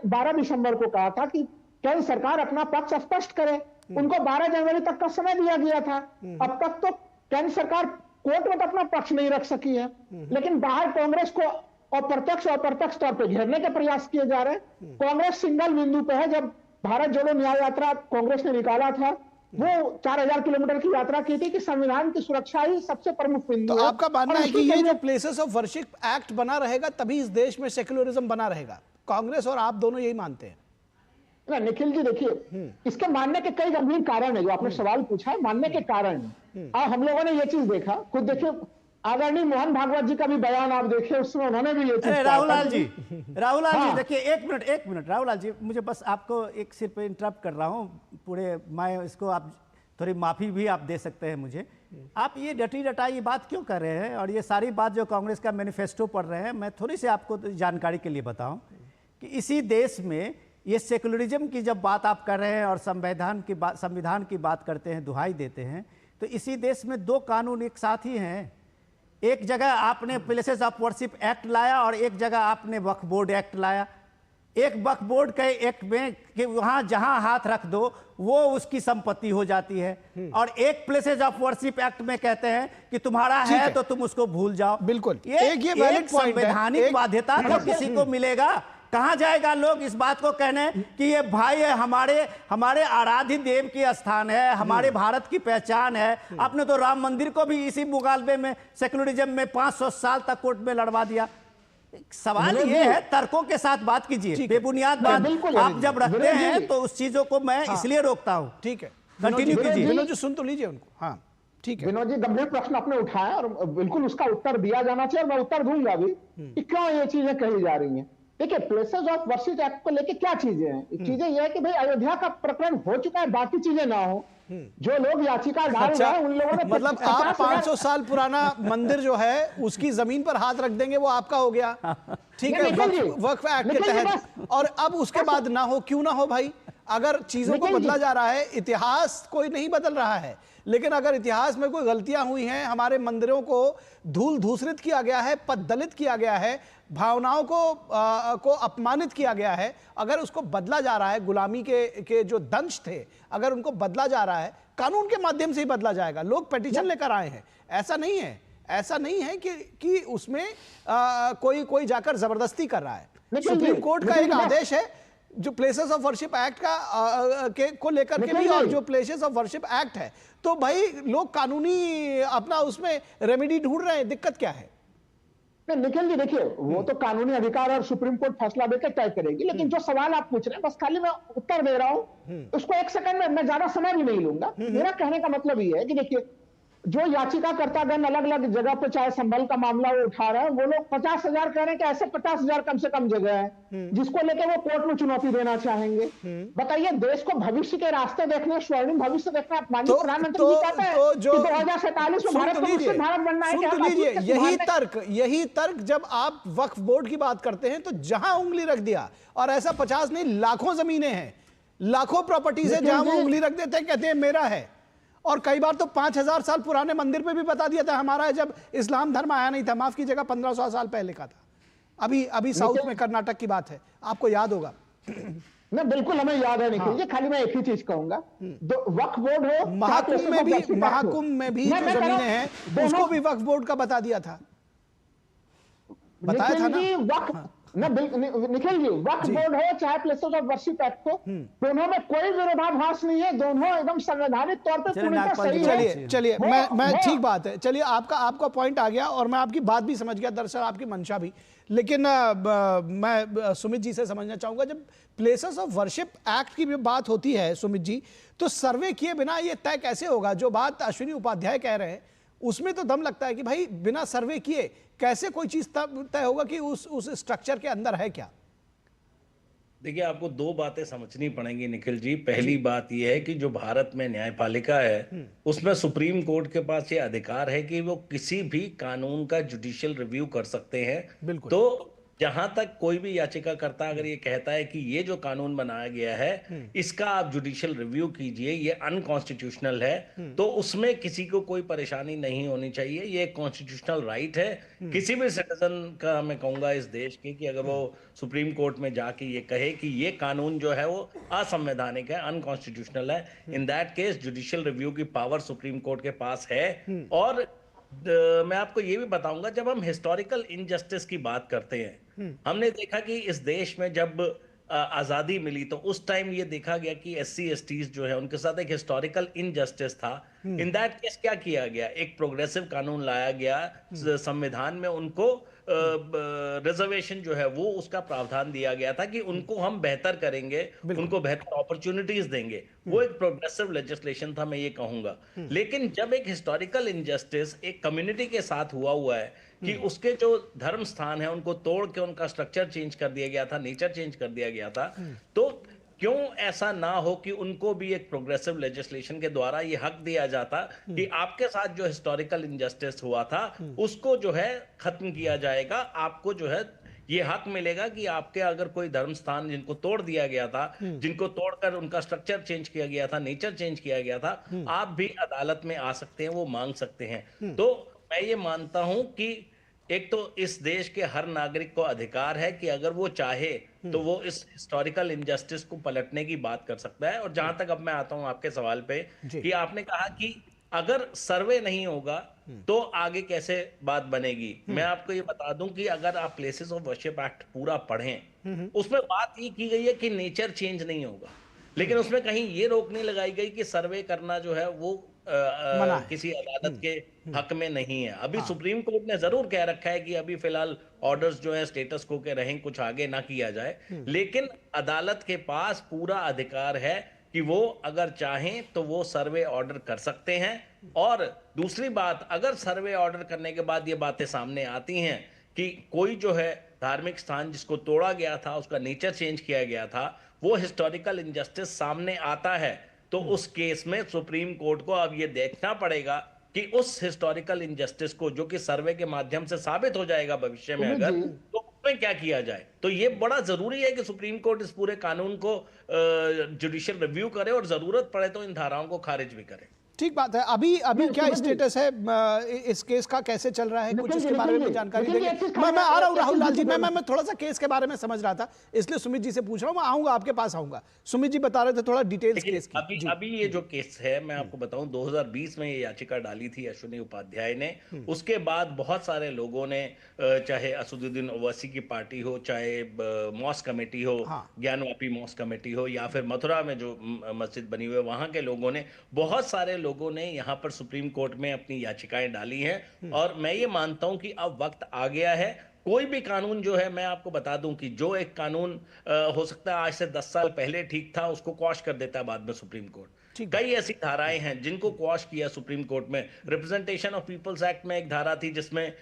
12 दिसंबर को कहा था कि केंद्र सरकार अपना पक्ष स्पष्ट करे। उनको 12 जनवरी तक का समय दिया गया था। अब तक तो केंद्र सरकार कोर्ट में तो अपना पक्ष नहीं रख सकी है, लेकिन बाहर कांग्रेस को अप्रत्यक्ष तौर पर घेरने के प्रयास किए जा रहे हैं। कांग्रेस सिंगल बिंदु पे है। जब भारत जोड़ो न्याय यात्रा कांग्रेस ने निकाला था, वो 4000 किलोमीटर की यात्रा की थी कि संविधान की सुरक्षा ही सबसे प्रमुख बिंदु तो है। आपका मानना है कि ये जो प्लेसेस ऑफ वर्शिप एक्ट बना रहेगा तभी इस देश में सेक्युलरिज्म बना रहेगा? कांग्रेस और आप दोनों यही मानते हैं? निखिल जी देखिए, इसके मानने के कई गंभीर कारण है। जो आपने सवाल पूछा है, मानने के कारण। हम लोगों ने ये चीज देखा, खुद देखिए आदरणीय मोहन भागवत जी का भी बयान आप देखिए, उसमें उन्होंने भी ये चीज कहा। राहुल लाल जी देखिए, एक मिनट राहुल लाल जी, मुझे बस आपको एक सिर्फ इंटरप्ट कर रहा हूँ पूरे, मैं इसको आप थोड़ी माफी भी आप दे सकते हैं मुझे। आप ये डटी डटाई बात क्यों कर रहे हैं और ये सारी बात जो कांग्रेस का मैनिफेस्टो पढ़ रहे हैं, मैं थोड़ी सी आपको जानकारी के लिए बताऊं कि इसी देश में ये सेकुलरिज्म की जब बात आप कर रहे हैं और संविधान की बात करते हैं, दुहाई देते हैं, तो इसी देश में 2 कानून एक साथ ही हैं। एक जगह आपने प्लेसेस ऑफ वर्शिप एक्ट लाया और एक जगह आपने वक्फ बोर्ड एक्ट लाया। एक वक्फ बोर्ड के एक्ट में कि वहां जहां हाथ रख दो वो उसकी संपत्ति हो जाती है, और एक प्लेसेस ऑफ वर्शिप एक्ट में कहते हैं कि तुम्हारा है तो तुम उसको भूल जाओ। बिल्कुल, एक संवैधानिक बाध्यता तो किसी को मिलेगा। कहां जाएगा लोग इस बात को कहने कि ये भाई है, हमारे आराध्य देव की स्थान है, हमारे भारत की पहचान है। आपने तो राम मंदिर को भी इसी मुकाबले में सेकुलरिज्म में 500 साल तक कोर्ट में लड़वा दिया। सवाल ये है, तर्कों के साथ बात कीजिए, बेबुनियाद बात आप जब रखते हैं तो उस चीजों को मैं इसलिए रोकता हूं। ठीक है, कंटिन्यू कीजिए। विनोद जी सुन तो लीजिए उनको। हाँ ठीक है विनोद जी, गंभीर प्रश्न आपने उठाया और बिल्कुल उसका उत्तर दिया जाना चाहिए, और मैं उत्तर दूंगा भी कि क्यों ये चीजें कही जा रही हैं। देखिए, प्लेसेस ऑफ वर्शिप एक्ट को लेके क्या चीजें हैं? चीजें ये है कि भाई अयोध्या का प्रकरण हो चुका है, बाकी चीजें ना हो। जो लोग याचिका डाल रहे हैं उन लोगों ने मतलब आप 500 साल पुराना मंदिर जो है उसकी जमीन पर हाथ रख देंगे, वो आपका हो गया। ठीक है, वक्फ एक्ट के तहत। और अब उसके बाद ना हो, क्यों ना हो भाई? अगर चीजों को बदला जा रहा है, इतिहास कोई नहीं बदल रहा है, लेकिन अगर इतिहास में कोई गलतियां हुई हैं, हमारे मंदिरों को धूल धूसरित किया गया है, पददलित किया गया है, भावनाओं को अपमानित किया गया है, अगर उसको बदला जा रहा है, गुलामी के जो दंश थे अगर उनको बदला जा रहा है, कानून के माध्यम से ही बदला जाएगा। लोग पिटीशन लेकर आए हैं, ऐसा नहीं है कि उसमें कोई जाकर जबरदस्ती कर रहा है। सुप्रीम कोर्ट का एक आदेश है जो प्लेसेस ऑफ वर्शिप एक्ट को लेकर के भी, और जो प्लेसेस ऑफ वर्शिप एक्ट है, तो भाई लोग कानूनी अपना उसमें रेमेडी ढूंढ रहे हैं। दिक्कत क्या है? निखिल जी देखिए, वो तो कानूनी अधिकार और सुप्रीम कोर्ट फैसला देकर तय करेगी, लेकिन जो सवाल आप पूछ रहे हैं बस खाली मैं उत्तर दे रहा हूं, उसको 1 सेकंड में, मैं ज्यादा समय भी नहीं लूंगा। मेरा कहने का मतलब ये है कि देखिए, जो याचिकाकर्तागण अलग अलग जगह पे चाहे संभल का मामला वो उठा रहे हैं, वो लोग 50,000 कह रहे हैं कि ऐसे 50,000 कम से कम जगह है जिसको लेकर वो कोर्ट में चुनौती देना चाहेंगे। बताइए, देश को भविष्य के रास्ते देखने, स्वर्णिम भविष्य देखना माननीय प्रधानमंत्री जी कहते हैं कि 2047 में भारत को मुस्लिम भारत बनना है। यही तर्क जब आप वक्फ बोर्ड की बात करते हैं तो जहां उंगली रख दिया, और ऐसा 50 नहीं लाखों जमीनें हैं, लाखों प्रॉपर्टीज है जहां वो उंगली रख देते हैं, कहते हैं मेरा है। और कई बार तो 5000 साल पुराने मंदिर पे भी बता दिया था हमारा है, जब इस्लाम धर्म आया नहीं था, माफ कीजिएगा 1500 साल पहले का था। अभी साउथ में कर्नाटक की बात है, आपको याद होगा। नहीं, बिल्कुल हमें याद है निखिल जी। खाली मैं एक ही चीज कहूंगा, वक्फ बोर्ड हो, महाकुंभ में भी जो जमीनें हैं उसको भी वक्फ बोर्ड का बता दिया था, बताया था ना। निखिल जी, वक्फ बोर्ड हो चाहे प्लेसेस ऑफ वर्शिप एक्ट हो, दोनों में कोई विरोधाभास नहीं है, दोनों एकदम संवैधानिक तौर पे पूर्णतः सही है। चलिए मैं ठीक बात है, चलिए आपका पॉइंट आ गया और मैं आपकी बात भी समझ गया, दरअसल आपकी मंशा भी। लेकिन मैं सुमित जी से समझना चाहूंगा, जब प्लेसेस ऑफ वर्शिप एक्ट की भी बात होती है सुमित जी, तो सर्वे किए बिना ये तय कैसे होगा? जो बात अश्विनी उपाध्याय कह रहे हैं उसमें तो दम लगता है कि भाई बिना सर्वे किए कैसे कोई चीज तय होगा कि उस स्ट्रक्चर के अंदर है क्या? देखिए, आपको दो बातें समझनी पड़ेंगी निखिल जी। पहली बात यह है कि जो भारत में न्यायपालिका है उसमें सुप्रीम कोर्ट के पास ये अधिकार है कि वो किसी भी कानून का जुडिशियल रिव्यू कर सकते हैं। तो जहां तक कोई भी याचिकाकर्ता अगर ये कहता है कि ये जो कानून बनाया गया है इसका आप जुडिशियल रिव्यू कीजिए, ये अनकॉन्स्टिट्यूशनल है, तो उसमें किसी को कोई परेशानी नहीं होनी चाहिए। ये एक कॉन्स्टिट्यूशनल राइट है किसी भी सिटीजन का, मैं कहूंगा इस देश के, कि अगर वो सुप्रीम कोर्ट में जाके ये कहे कि ये कानून जो है वो असंवैधानिक है, अनकॉन्स्टिट्यूशनल है, in that case judicial review की पावर सुप्रीम कोर्ट के पास है। और मैं आपको ये भी बताऊंगा, जब हम हिस्टोरिकल इनजस्टिस की बात करते हैं, हमने देखा कि इस देश में जब आजादी मिली तो उस टाइम ये देखा गया कि SC/STs जो है उनके साथ एक हिस्टोरिकल इनजस्टिस था। इन दैट केस क्या किया गया? एक प्रोग्रेसिव कानून लाया गया, संविधान में उनको रिजर्वेशन जो है वो उसका प्रावधान दिया गया था कि उनको हम बेहतर करेंगे, उनको बेहतर अपॉर्चुनिटीज देंगे। वो एक प्रोग्रेसिव लेजिस्लेशन था, मैं ये कहूंगा। लेकिन जब एक हिस्टोरिकल इनजस्टिस एक कम्युनिटी के साथ हुआ है कि उसके जो धर्म स्थान है उनको तोड़ के उनका स्ट्रक्चर चेंज कर दिया गया था, नेचर चेंज कर दिया गया था, तो क्यों ऐसा ना हो कि उनको भी एक प्रोग्रेसिव लेजिस्लेशन के द्वारा ये हक दिया जाता कि आपके साथ जो हिस्टोरिकल इनजस्टिस हुआ था उसको जो है खत्म किया जाएगा। आपको जो है ये हक मिलेगा कि आपके अगर कोई धर्म स्थान जिनको तोड़ दिया गया था, जिनको तोड़कर उनका स्ट्रक्चर चेंज किया गया था, नेचर चेंज किया गया था, आप भी अदालत में आ सकते हैं, वो मांग सकते हैं। तो मैं ये मानता हूं कि एक तो इस देश के हर नागरिक को अधिकार है कि अगर वो चाहे तो वो इस हिस्टोरिकल इनजस्टिस को पलटने की बात कर सकता है। और जहां तक अब मैं आता हूं आपके सवाल पे कि आपने कहा कि अगर सर्वे नहीं होगा तो आगे कैसे बात बनेगी, मैं आपको ये बता दूं कि अगर आप प्लेसेस ऑफ वर्शिप एक्ट पूरा पढ़ें, उसमें बात ये की गई है कि नेचर चेंज नहीं होगा, लेकिन उसमें कहीं ये रोक नहीं लगाई गई कि सर्वे करना जो है वो किसी अदालत के हक में नहीं है। अभी सुप्रीम कोर्ट ने जरूर कह रखा है कि अभी फिलहाल ऑर्डर्स जो है स्टेटस को के रहें, कुछ आगे ना किया जाए, लेकिन अदालत के पास पूरा अधिकार है कि वो अगर चाहें तो वो सर्वे ऑर्डर कर सकते हैं। और दूसरी बात, अगर सर्वे ऑर्डर करने के बाद ये बातें सामने आती हैं कि कोई जो है धार्मिक स्थान जिसको तोड़ा गया था उसका नेचर चेंज किया गया था, वो हिस्टोरिकल इनजस्टिस सामने आता है, तो उस केस में सुप्रीम कोर्ट को अब ये देखना पड़ेगा कि उस हिस्टोरिकल इनजस्टिस को, जो कि सर्वे के माध्यम से साबित हो जाएगा भविष्य में अगर, तो उसमें क्या किया जाए। तो ये बड़ा जरूरी है कि सुप्रीम कोर्ट इस पूरे कानून को जुडिशियल रिव्यू करे और जरूरत पड़े तो इन धाराओं को खारिज भी करे। ठीक बात है। अभी क्या स्टेटस है इस केस का, कैसे चल रहा है, कुछ इसके बारे में जानकारी देंगे? मैं आ रहा हूँ राहुल लाल जी, मैं थोड़ा सा केस के बारे में समझ रहा था, इसलिए सुमित जी से पूछ रहा हूँ। मैं आऊंगा, आपके पास आऊंगा। सुमित जी बता रहे थे थोड़ा डिटेल्स केस की। अभी ये जो केस है मैं आपको बताऊं, 2020 में ये याचिका डाली थी अश्विनी उपाध्याय ने। उसके बाद बहुत सारे लोगों ने, चाहे असदुद्दीन ओवैसी की पार्टी हो, चाहे मॉस्क कमेटी हो, ज्ञानवापी मॉस्क कमेटी हो, या फिर मथुरा में जो मस्जिद बनी हुई है वहां के लोगों ने, बहुत सारे लोगों ने यहां पर सुप्रीम कोर्ट में अपनी याचिकाएं डाली हैं। और मैं ये मानता हूं कि अब वक्त आ गया है। कोई भी कानून जो है, मैं आपको बता दूं कि जो एक कानून हो सकता है आज से 10 साल पहले ठीक था, उसको क्वॉश कर देता है बाद में सुप्रीम कोर्ट। कई ऐसी धाराएं हैं जिनको क्वॉश किया सुप्रीम कोर्ट में। रिप्रेजेंटेशन ऑफ पीपल्स एक्ट में एक धारा थी जिसमें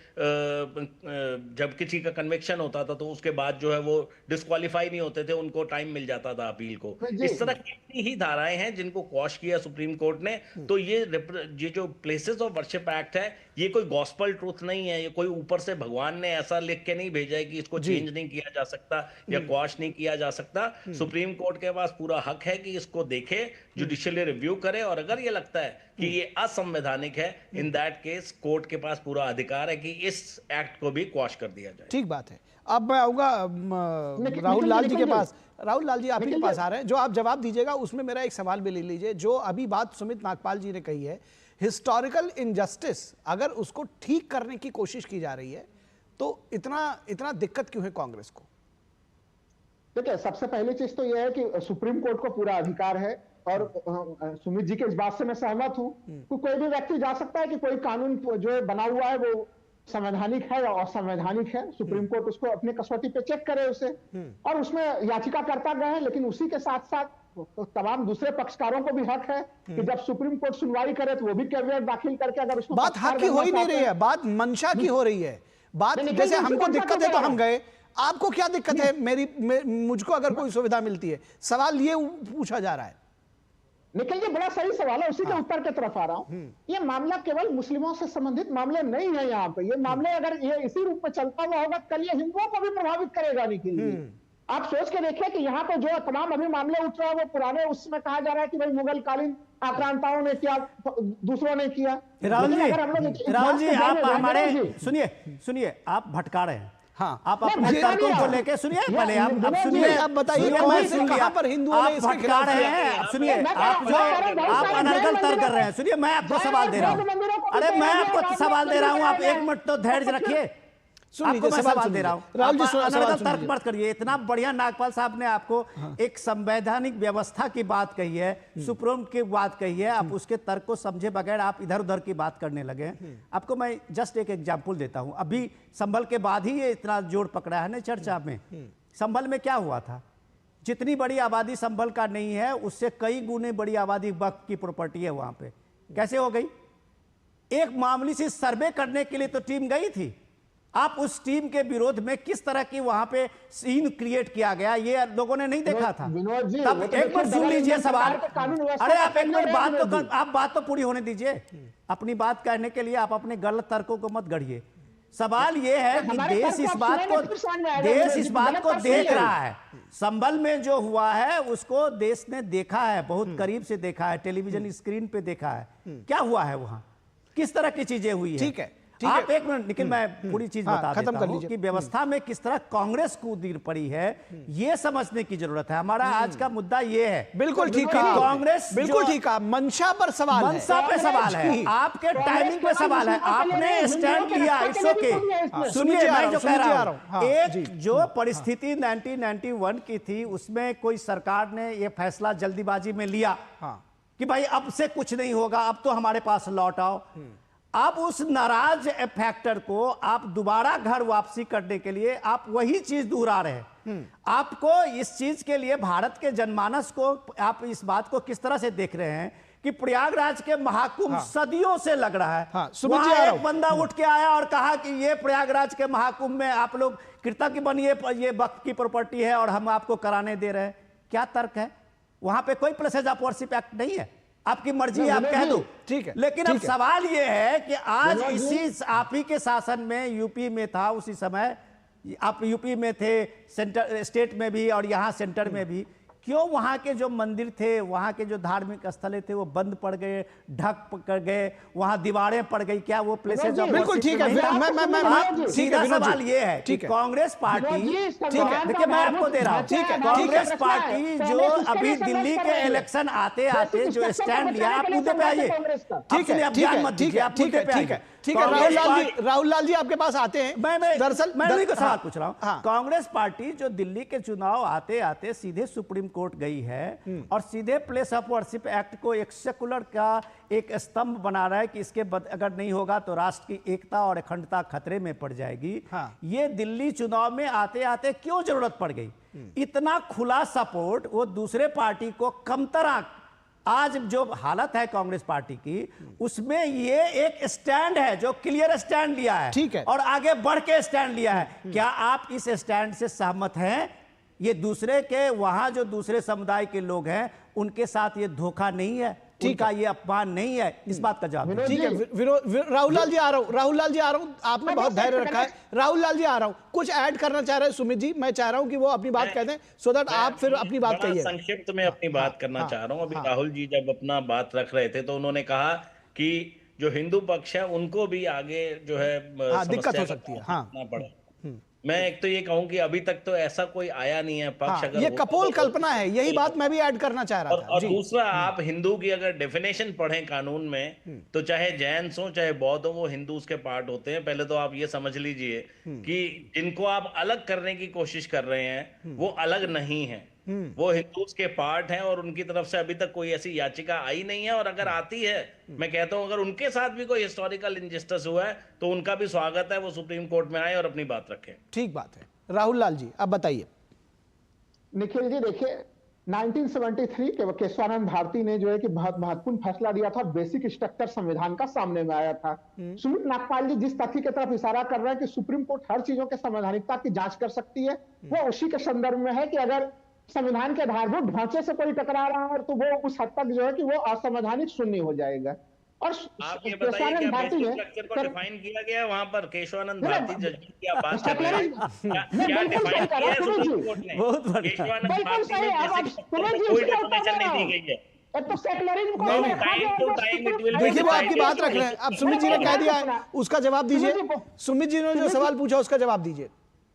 जब किसी का कन्विक्शन होता था तो उसके बाद जो है वो डिस्क्वालीफाई नहीं होते थे, उनको टाइम मिल जाता था अपील को। इस तरह कितनी ही धाराएं हैं जिनको क्वॉश किया सुप्रीम कोर्ट ने। तो ये जो प्लेसेस ऑफ वर्शिप एक्ट है, ये कोई गॉस्पल ट्रूथ नहीं है, ये कोई ऊपर से भगवान ने ऐसा लिख के नहीं भेजा है कि इसको चेंज नहीं किया जा सकता या क्वॉश नहीं किया जा सकता। सुप्रीम कोर्ट के पास पूरा हक है कि इसको देखे, जुडिशियली रिव्यू करे, और अगर ये लगता है कि ये असंवैधानिक है, इन दैट केस कोर्ट के पास पूरा अधिकार है कि इस एक्ट को भी क्वॉश कर दिया जाए। ठीक बात है। अब मैं आऊंगा राहुल लाल जी के पास। राहुल लाल जी, आप ही के पास आ रहे हैं, जो आप जवाब दीजिएगा उसमें मेरा एक सवाल भी ले लीजिए। जो अभी बात सुमित नागपाल जी ने कही है, हिस्टोरिकल इनजस्टिस अगर उसको ठीक करने की कोशिश की जा रही है तो इतना दिक्कत क्यों है कांग्रेस को? देखिए, सबसे पहली चीज तो यह है कि सुप्रीम कोर्ट को पूरा अधिकार है, और सुमित जी के इस बात से मैं सहमत हूं कि कोई भी व्यक्ति जा सकता है कि कोई कानून जो बना हुआ है वो संवैधानिक है या असंवैधानिक है, सुप्रीम कोर्ट उसको अपने कसौटी पे चेक करे उसे, और उसमें याचिकाकर्ता गए हैं, लेकिन उसी के साथ साथ तमाम दूसरे पक्षकारों को भी हक है कि जब सुप्रीम कोर्ट सुनवाई करे तो वो भी कैविएट दाखिल करके अगर उसमें बात हक की हो ही नहीं रही है, बात मंशा की हो रही है। बात जैसे हमको दिक्कत है तो हम गए, आपको क्या दिक्कत है? मुझको अगर कोई सुविधा मिलती है, सवाल ये पूछा जा रहा है। निखिल जी, बड़ा सही सवाल है, उसी के उत्तर की तरफ आ रहा हूं। ये मामला केवल मुस्लिमों से संबंधित मामले नहीं है यहाँ पे। ये मामले अगर ये इसी रूप में चलता हुआ होगा, कल ये हिंदुओं को भी प्रभावित करेगा। निखिल जी, आप सोच के देखिए कि यहाँ पे जो तमाम अभी मामले उठ रहे हैं वो पुराने, उसमें कहा जा रहा है कि भाई मुगल कालीन आक्रांताओं ने किया, दूसरों ने किया। राहुल जी, आप हमारे सुनिए, आप भटका रहे हैं। हाँ, आप अपने तर्कों को लेके सुनिए, पहले आप सुनिए, आप बताइए कहां पर हिंदुओं ने इसके खिलाफ रहे हैं। सुनिए, आप अनर्गल तर्क कर रहे हैं। सुनिए, मैं आपको सवाल दे रहा हूं। अरे मैं आपको सवाल दे रहा हूं, आप एक मिनट तो धैर्य रखिए। आपको मैं सवाल दे रहा हूं, अनर्गल तर्क मत करिए। इतना बढ़िया नागपाल साहब ने आपको एक संवैधानिक व्यवस्था की बात कही है, सुप्रीम की बात कही है, आप उसके तर्क को समझे बगैर आप इधर उधर की बात करने लगे। आपको मैं जस्ट एक एग्जाम्पल देता हूं। अभी संभल के बाद ही ये इतना जोर पकड़ा है ना चर्चा में। संभल में क्या हुआ था? जितनी बड़ी आबादी संभल का नहीं है, उससे कई गुने बड़ी आबादी वक्फ की प्रॉपर्टी है वहां पे। कैसे हो गई? एक मामूली सी सर्वे करने के लिए तो टीम गई थी। आप उस टीम के विरोध में किस तरह की वहां पे सीन क्रिएट किया गया, ये लोगों ने नहीं देखा था। तब एक मिनट सुन लीजिए सवाल। अरे आप एक मिनट बात तो पूरी होने दीजिए। अपनी बात कहने के लिए आप अपने गलत तर्कों को मत गढ़िए। सवाल ये है कि देश इस बात को देख रहा है। संभल में जो हुआ है उसको देश ने देखा है, बहुत करीब से देखा है, टेलीविजन स्क्रीन पे देखा है। क्या हुआ है वहां, किस तरह की चीजें हुई है। ठीक है, आप एक मिनट निखिल, मैं पूरी चीज बता देता हूं कि व्यवस्था में किस तरह कांग्रेस कूद पड़ी है, ये समझने की जरूरत है। हमारा आज का मुद्दा ये है। बिल्कुल ठीक है, कांग्रेस बिल्कुल ठीक है, मंशा पर सवाल है, मंशा पे सवाल है, आपके टाइमिंग पे सवाल है। आपने स्टैंड लिया, इट्स ओके। सुनिए, मैं जो कह रहा हूं, एक जो परिस्थिति 1991 की थी, उसमें कोई सरकार ने ये फैसला जल्दीबाजी में लिया कि भाई अब से कुछ नहीं होगा, अब तो हमारे पास लौट आओ। आप उस नाराज फैक्टर को आप दोबारा घर वापसी करने के लिए आप वही चीज दोहरा रहे हैं। आपको इस चीज के लिए भारत के जनमानस को आप इस बात को किस तरह से देख रहे हैं कि प्रयागराज के महाकुंभ सदियों से लग रहा है। वहां एक बंदा उठ के आया और कहा कि ये प्रयागराज के महाकुंभ में आप लोग कृतज्ञ बनिए, ये वक्फ की प्रॉपर्टी है और हम आपको कराने दे रहे हैं। क्या तर्क है? वहां पे कोई प्लेसेस ऑफ वर्शिप एक्ट नहीं है, आपकी मर्जी है, आप कह दो, ठीक है। लेकिन अब सवाल यह है कि आज इसी आप ही के शासन में, यूपी में था उसी समय, आप यूपी में थे, सेंटर स्टेट में भी और यहाँ सेंटर में भी, क्यों वहाँ के जो मंदिर थे, वहाँ के जो धार्मिक स्थल थे वो बंद पड़ गए, ढक कर गए, वहाँ दीवारें पड़ गई? क्या वो प्लेसेस? बिल्कुल ठीक है, सीधा सवाल ये है कि कांग्रेस पार्टी, ठीक है, देखिए मैं आपको दे रहा हूँ, कांग्रेस पार्टी जो अभी दिल्ली के इलेक्शन आते आते जो स्टैंड लिया, आप मुद्दे पे आइए। ठीक है, ठीक है, राहुल लाल जी आपके पास आते हैं। दरअसल मैं उन्हीं को सवाल पूछ रहा हूँ। कांग्रेस पार्टी जो दिल्ली के चुनाव आते आते सीधे सुप्रीम कोर्ट गई है और सीधे प्लेस ऑफ वर्शिप एक्ट को एक सेकुलर का एक स्तंभ बना रहा है कि इसके अगर नहीं होगा तो राष्ट्र की एकता और अखंडता खतरे में पड़ जाएगी। ये दिल्ली चुनाव में आते आते क्यों जरूरत पड़ गई? इतना खुला सपोर्ट वो दूसरे पार्टी को कमतर, आज जो हालत है कांग्रेस पार्टी की, उसमें ये एक स्टैंड है जो क्लियर स्टैंड लिया है, ठीक है, और आगे बढ़ के स्टैंड लिया है। क्या आप इस स्टैंड से सहमत हैं? ये दूसरे के वहां जो दूसरे समुदाय के लोग हैं उनके साथ ये धोखा नहीं है, उनका ये अपमान नहीं है, इस बात का जवाब। ठीक है, राहुल लाल जी आ रहा हूं, राहुल लाल जी आ रहा हूं, आपने बहुत धैर्य रखा है। राहुल लाल जी आ रहा हूं, कुछ ऐड करना चाह रहे हैं सुमित जी? मैं चाह रहा हूं कि वो अपनी बात कह दें सो दैट आप फिर अपनी बात कहिए। संक्षिप्त में अपनी बात करना चाह रहा हूं। अभी राहुल जी जब अपना बात रख रहे थे तो उन्होंने कहा कि जो हिंदू पक्ष है उनको भी आगे जो है दिक्कत हो सकती है। मैं एक तो ये कहूं कि अभी तक तो ऐसा कोई आया नहीं है पक्ष। अगर ये कपोल कल्पना है, यही बात मैं भी ऐड करना चाह रहा था। और दूसरा, आप हिंदू की अगर डेफिनेशन पढ़ें कानून में, तो चाहे जैन हो चाहे बौद्ध हो, वो हिंदूज के पार्ट होते हैं। पहले तो आप ये समझ लीजिए कि जिनको आप अलग करने की कोशिश कर रहे हैं वो अलग नहीं है, वो हिंदूज के पार्ट हैं, और उनकी तरफ से अभी तक कोई ऐसी याचिका आई नहीं है। और अगर आती है, मैं कहता हूं अगर उनके साथ भी कोई हिस्टोरिकल इनजस्टिस हुआ है तो उनका भी स्वागत है, वो सुप्रीम कोर्ट में आए और अपनी बात रखें। ठीक बात है। राहुल लाल जी, अब बताइए। निखिल जी, देखिए 1973 के केशवानंद भारती ने जो है कि बहुत महत्वपूर्ण फैसला दिया था, बेसिक स्ट्रक्चर संविधान का सामने में आया था। सुमित नागपाल जी जिस तथ्य की तरफ इशारा कर रहे हैं कि सुप्रीम कोर्ट हर चीजों के संवैधानिकता की जांच कर सकती है, वो उसी के संदर्भ में है कि अगर संविधान के आधारभूत ढांचे से कोई टकरा रहा है तो वो उस हद तक जो है कि वो असंवैधानिक शून्य हो जाएगा। और आप ये बताइए क्या बेसिक स्ट्रक्चर को डिफाइन किया गया है वहां पर? केशवानंद भारती जजमेंट की आप बात कर रहे हैं, क्या डिफाइन किया है सुप्रीम कोर्ट ने? केशवानंद भारती ने कोई डेफिनेशन नहीं दी गई है। देखिए वो आपकी बात रख रहे हैं। अब सुमित जी ने कह दिया है, उसका जवाब दीजिए। सुमित जी ने जो सवाल पूछा उसका जवाब दीजिए।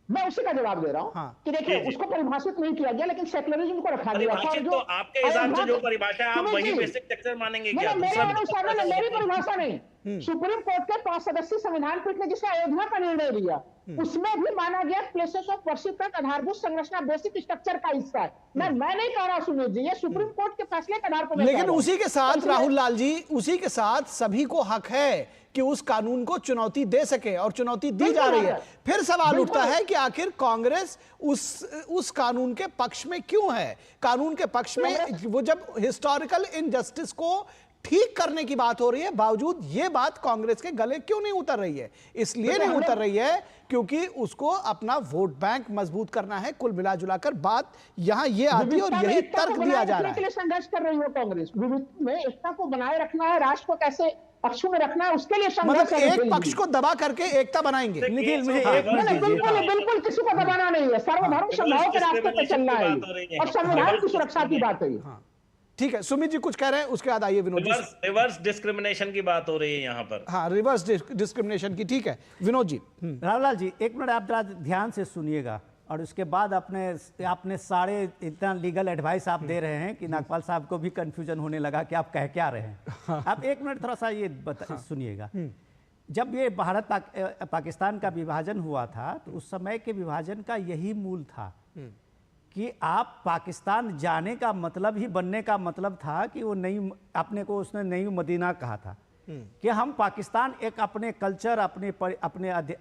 मैं उसी का जवाब दे रहा हूं कि देखिए उसको परिभाषित नहीं किया गया, लेकिन सेक्युलरिज्म को रखा गया। तो आपके हिसाब से जो परिभाषा है आप वही बेसिक स्ट्रक्चर मानेंगे क्या? मेरी परिभाषा नहीं, सुप्रीम कोर्ट के 5 सदस्यीय संविधान पीठ ने जिसका अयोध्या का निर्णय दिया, उसमें भी माना गया प्लेसेस ऑफ वर्शिप तक आधारभूत संरचना बेसिक स्ट्रक्चर का हिस्सा है। मैं नहीं कह रहा सुमित जी, ये सुप्रीम कोर्ट के फैसले के आधार पर। लेकिन उसी के साथ राहुल लाल जी, उसी के साथ सभी को हक है कि उस कानून को चुनौती दे सके, और चुनौती दी जा रही है। फिर सवाल उठता है कि आखिर कांग्रेस उस कानून के पक्ष में क्यों है? कानून के पक्ष में वो जब हिस्टोरिकल इनजस्टिस को ठीक करने की बात हो रही है, बावजूद ये बात कांग्रेस के गले क्यों नहीं उतर रही है? इसलिए नहीं उतर रही है क्योंकि उसको अपना वोट बैंक मजबूत करना है। कुल मिला जुलाकर बात यहां ये आती है और यही तर्क दिया जा रहा है। संघर्ष कर रही है कांग्रेस, विविधता में एकता को बनाए रखना है, राष्ट्र को कैसे पक्षों में रखना है, उसके लिए संघर्ष। मतलब एक पक्ष को दबा करके एकता बनाएंगे। निखिल, मुझे एक मिनट दीजिए। बिल्कुल किसी को दबाना नहीं है, सर्वधर्म संभाव के रास्ते पर चलना है और संविधान की सुरक्षा की बात है। ठीक है, सुमित जी कुछ कह रहे हैं, उसके बाद आइए विनोद जी। रिवर्स डिस्क्रिमिनेशन की बात हो रही है यहाँ पर। हाँ, रिवर्स डिस्क्रिमिनेशन की। ठीक है विनोद जी। रामलाल जी एक मिनट आप ध्यान से सुनिएगा, और उसके बाद आपने सारे इतना लीगल एडवाइस आप दे रहे हैं कि नागपाल साहब को भी कंफ्यूजन होने लगा कि आप कह क्या रहे हैं। आप एक मिनट थोड़ा सा ये सुनिएगा। जब ये भारत पाकिस्तान का विभाजन हुआ था तो उस समय के विभाजन का यही मूल था कि आप पाकिस्तान जाने का मतलब ही, बनने का मतलब था कि वो नई, अपने को उसने नई मदीना कहा था कि हम पाकिस्तान एक अपने कल्चर, अपने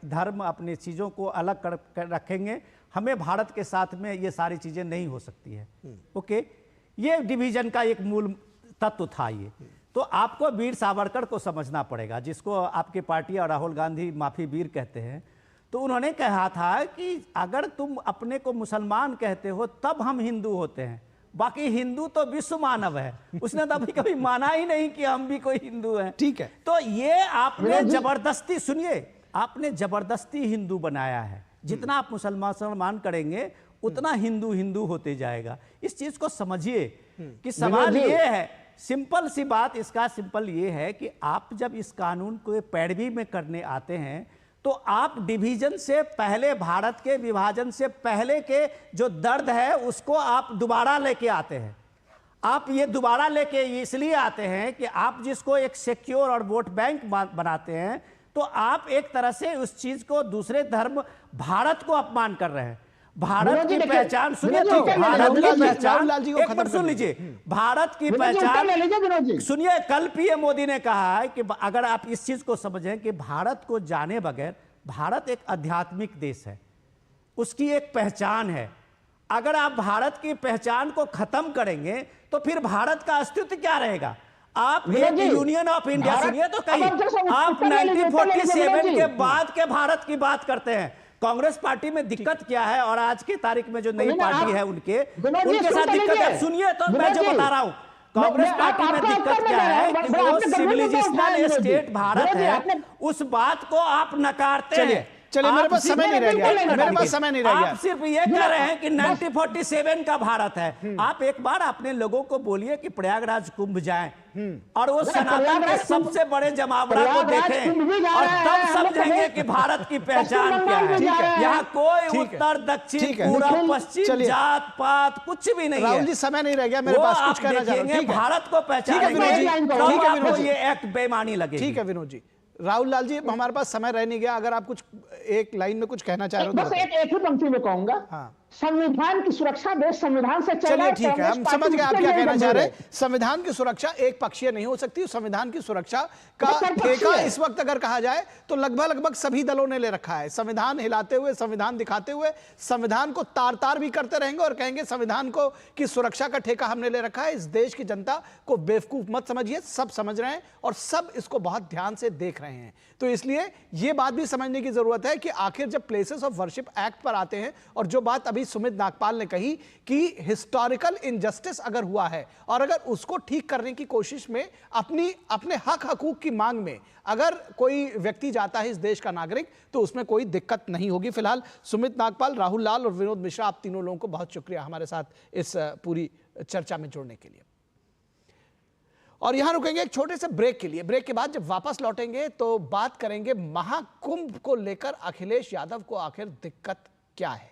धर्म, अपने चीज़ों को अलग कर रखेंगे, हमें भारत के साथ में ये सारी चीज़ें नहीं हो सकती है। ओके, ये डिवीजन का एक मूल तत्व था ये। तो आपको वीर सावरकर को समझना पड़ेगा, जिसको आपके पार्टी और राहुल गांधी माफी वीर कहते हैं। तो उन्होंने कहा था कि अगर तुम अपने को मुसलमान कहते हो तब हम हिंदू होते हैं, बाकी हिंदू तो विश्व मानव है। उसने तो कभी माना ही नहीं कि हम भी कोई हिंदू हैं। ठीक है, तो ये आपने जबरदस्ती, सुनिए, आपने जबरदस्ती हिंदू बनाया है। जितना आप मुसलमान करेंगे उतना हिंदू हिंदू होते जाएगा। इस चीज को समझिए कि सवाल ये है, सिंपल सी बात इसका सिंपल ये है कि आप जब इस कानून को पैरवी में करने आते हैं तो आप डिवीजन से पहले, भारत के विभाजन से पहले के जो दर्द है उसको आप दोबारा लेके आते हैं। आप ये दोबारा लेके इसलिए आते हैं कि आप जिसको एक सिक्योर और वोट बैंक बनाते हैं, तो आप एक तरह से उस चीज को, दूसरे धर्म भारत को अपमान कर रहे हैं। भारत की पहचान, सुनिए तो, भारत की पहचान, एक मिनट सुन लीजिए, भारत की पहचान सुनिए। कल पीएम मोदी ने कहा है कि अगर आप इस चीज को समझें कि भारत को जाने बगैर, भारत एक आध्यात्मिक देश है, उसकी एक पहचान है। अगर आप भारत की पहचान को खत्म करेंगे तो फिर भारत का अस्तित्व क्या रहेगा? आप एक यूनियन ऑफ इंडिया, सुनिए तो कहीं, आप 1947 के बाद के भारत की बात करते हैं। कांग्रेस पार्टी में दिक्कत क्या है, और आज की तारीख में जो नई पार्टी है उनके साथ दिक्कत है। सुनिए तो मैं जो बता रहा हूं, कांग्रेस पार्टी में दिक्कत क्या है कि वो सिविलाइजेशनल स्टेट भारत है, उस बात को आप नकारते हैं। चलिए, मेरे आप पास समय नहीं रह गया, बिल्कुल मेरे पास समय नहीं रह गया। आप सिर्फ ये कह रहे हैं कि 1947 का भारत है। आप एक बार अपने लोगों को बोलिए कि प्रयागराज कुंभ जाएं और वो सनातन के सबसे बड़े जमावड़ा को देखें और तब समझेंगे कि भारत की पहचान क्या है। यहाँ कोई उत्तर दक्षिण पूर्व पश्चिम जात पात कुछ भी नहीं है। राहुल जी, समय नहीं रह गया मेरे पास, कुछ कहना चाह रहा हूं। भारत को पहचानेंगे, ये एक बेईमानी लगेगी। ठीक है विनोद जी। राहुल लाल जी, हमारे पास समय रह नहीं गया, अगर आप कुछ एक लाइन में कुछ कहना चाह रहे हो। बस एक ही पंक्ति में कहूंगा, संविधान की सुरक्षा देश संविधान से चल रहा है। चलिए ठीक है, हम समझ गए आप क्या कहना चाह रहे हैं। संविधान की सुरक्षा एक पक्षीय नहीं हो सकती। संविधान की सुरक्षा का ठेका इस वक्त अगर कहा जाए तो लगभग सभी दलों ने ले रखा है। संविधान हिलाते हुए, संविधान दिखाते हुए, संविधान को तार तार भी करते रहेंगे और कहेंगे संविधान को की सुरक्षा का ठेका हमने ले रखा है। इस देश की जनता को बेवकूफ मत समझिए, सब समझ रहे हैं और सब इसको बहुत ध्यान से देख रहे हैं। तो इसलिए यह बात भी समझने की जरूरत है कि आखिर जब प्लेसेस ऑफ वर्शिप एक्ट पर आते हैं और जो बात अभी सुमित नागपाल ने कही कि हिस्टोरिकल इनजस्टिस अगर हुआ है और अगर उसको ठीक करने की कोशिश में अपने हक हकूक की मांग में अगर कोई व्यक्ति जाता है इस देश का नागरिक, तो उसमें कोई दिक्कत नहीं होगी। फिलहाल सुमित नागपाल, राहुल लाल और विनोद मिश्रा, आप तीनों लोगों को बहुत शुक्रिया हमारे साथ इस पूरी चर्चा में जुड़ने के लिए। और यहां रुकेंगे एक छोटे से ब्रेक के लिए। ब्रेक के बाद जब वापस लौटेंगे तो बात करेंगे महाकुंभ को लेकर अखिलेश यादव को आखिर दिक्कत क्या है।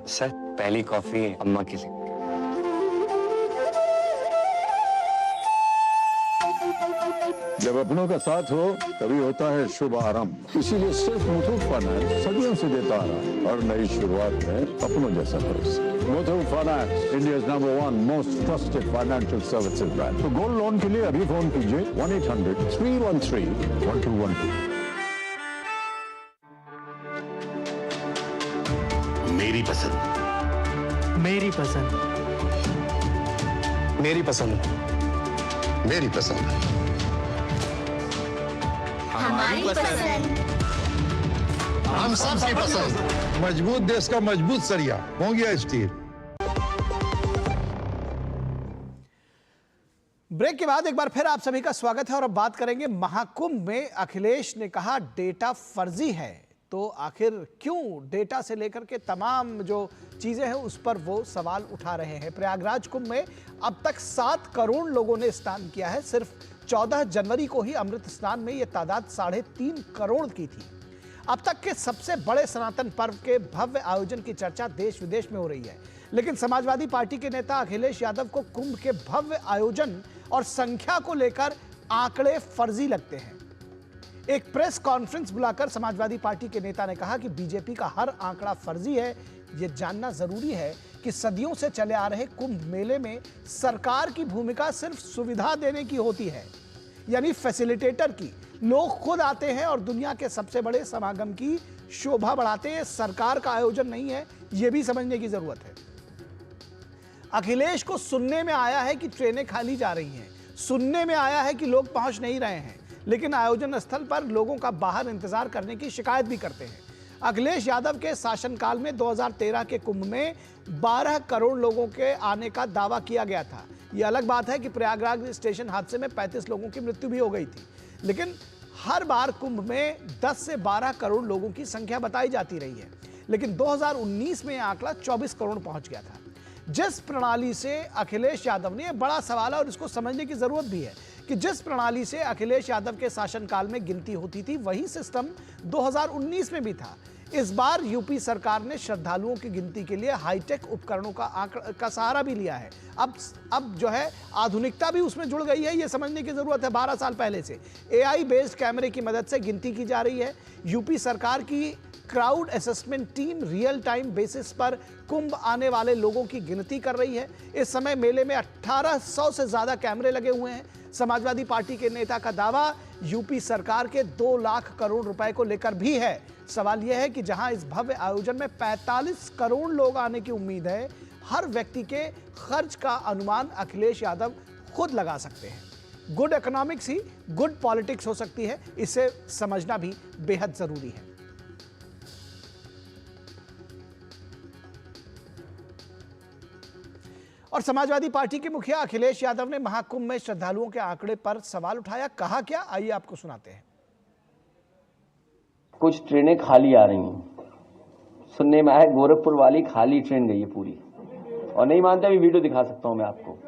सर, पहली कॉफी अम्मा के लिए। जब अपनों का साथ हो तभी होता है शुभ आरंभ। इसीलिए सिर्फ मुथूट फाइनेंस सदियों से देता आ रहा है और नई शुरुआत में अपनों जैसा भरोसा। Muthoot finance, India's number 1 most trusted financial services brand. तो गोल्ड लोन के लिए अभी फोन कीजिए 1-800-313-1212। मेरी पसंद, मेरी पसंद, मेरी पसंद, मेरी पसंद, हमारी पसंद, हम सबकी पसंद। मजबूत देश का मजबूत सरिया होंगे स्टील। ब्रेक के बाद एक बार फिर आप सभी का स्वागत है और अब बात करेंगे महाकुंभ में अखिलेश ने कहा डेटा फर्जी है। तो आखिर क्यों डेटा से लेकर के तमाम जो चीजें हैं उस पर वो सवाल उठा रहे हैं। प्रयागराज कुंभ में अब तक 7 करोड़ लोगों ने स्नान किया है। सिर्फ 14 जनवरी को ही अमृत स्नान में यह तादाद 3.5 करोड़ की थी। अब तक के सबसे बड़े सनातन पर्व के भव्य आयोजन की चर्चा देश विदेश में हो रही है, लेकिन समाजवादी पार्टी के नेता अखिलेश यादव को कुंभ के भव्य आयोजन और संख्या को लेकर आंकड़े फर्जी लगते हैं। एक प्रेस कॉन्फ्रेंस बुलाकर समाजवादी पार्टी के नेता ने कहा कि बीजेपी का हर आंकड़ा फर्जी है। यह जानना जरूरी है कि सदियों से चले आ रहे कुंभ मेले में सरकार की भूमिका सिर्फ सुविधा देने की होती है, यानी फैसिलिटेटर की। लोग खुद आते हैं और दुनिया के सबसे बड़े समागम की शोभा बढ़ाते हैं। सरकार का आयोजन नहीं है, यह भी समझने की जरूरत है। अखिलेश को सुनने में आया है कि ट्रेनें खाली जा रही हैं, सुनने में आया है कि लोग पहुंच नहीं रहे हैं, लेकिन आयोजन स्थल पर लोगों का बाहर इंतजार करने की शिकायत भी करते हैं। अखिलेश यादव के शासनकाल में 2013 के कुंभ में 12 करोड़ लोगों के आने का दावा किया गया था। यह अलग बात है कि प्रयागराज स्टेशन हादसे में 35 लोगों की मृत्यु भी हो गई थी, लेकिन हर बार कुंभ में 10 से 12 करोड़ लोगों की संख्या बताई जाती रही है। लेकिन 2019 में यह आंकड़ा 24 करोड़ पहुंच गया था। जिस प्रणाली से अखिलेश यादव ने, बड़ा सवाल है और इसको समझने की जरूरत भी है कि जिस प्रणाली से अखिलेश यादव के शासनकाल में गिनती होती थी वही सिस्टम 2019 में भी था। इस बार यूपी सरकार ने श्रद्धालुओं की गिनती के लिए हाईटेक उपकरणों का सहारा भी लिया है। अब जो है आधुनिकता भी उसमें जुड़ गई है, यह समझने की जरूरत है। 12 साल पहले से AI बेस्ड कैमरे की मदद से गिनती की जा रही है। यूपी सरकार की crowd assessment team real time basis पर कुंभ आने वाले लोगों की गिनती कर रही है। इस समय मेले में 1800 से ज्यादा कैमरे लगे हुए हैं। समाजवादी पार्टी के नेता का दावा यूपी सरकार के 2 लाख करोड़ रुपए को लेकर भी है। सवाल यह है कि जहां इस भव्य आयोजन में 45 करोड़ लोग आने की उम्मीद है, हर व्यक्ति के खर्च का अनुमान अखिलेश यादव खुद लगा सकते हैं। गुड इकोनॉमिक्स ही गुड पॉलिटिक्स हो सकती है, इसे समझना भी बेहद जरूरी है। और समाजवादी पार्टी के मुखिया अखिलेश यादव ने महाकुंभ में श्रद्धालुओं के आंकड़े पर सवाल उठाया। कहा क्या, आइए आपको सुनाते हैं। कुछ ट्रेनें खाली आ रही हैं, सुनने में आया गोरखपुर वाली खाली ट्रेन गई है पूरी, और नहीं मानते अभी वीडियो दिखा सकता हूं मैं आपको।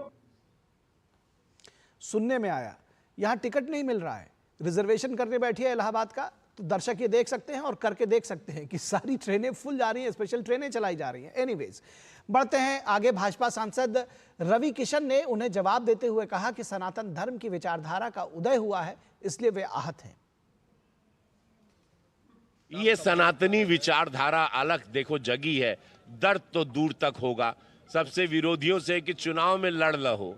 सुनने में आया, यहां टिकट नहीं मिल रहा है, रिजर्वेशन करने बैठी है इलाहाबाद का, तो दर्शक ये देख सकते हैं और करके देख सकते हैं कि सारी ट्रेनें फुल जा रही हैं, स्पेशल ट्रेनें चलाई जा रही हैं। एनीवेज, बढ़ते हैं आगे। भाजपा सांसद रवि किशन ने उन्हें जवाब देते हुए कहा कि सनातन धर्म की विचारधारा का उदय हुआ है, इसलिए वे आहत हैं। ये सनातनी विचारधारा अलग देखो जगी है, दर्द तो दूर तक होगा सबसे विरोधियों से कि चुनाव में लड़ लो।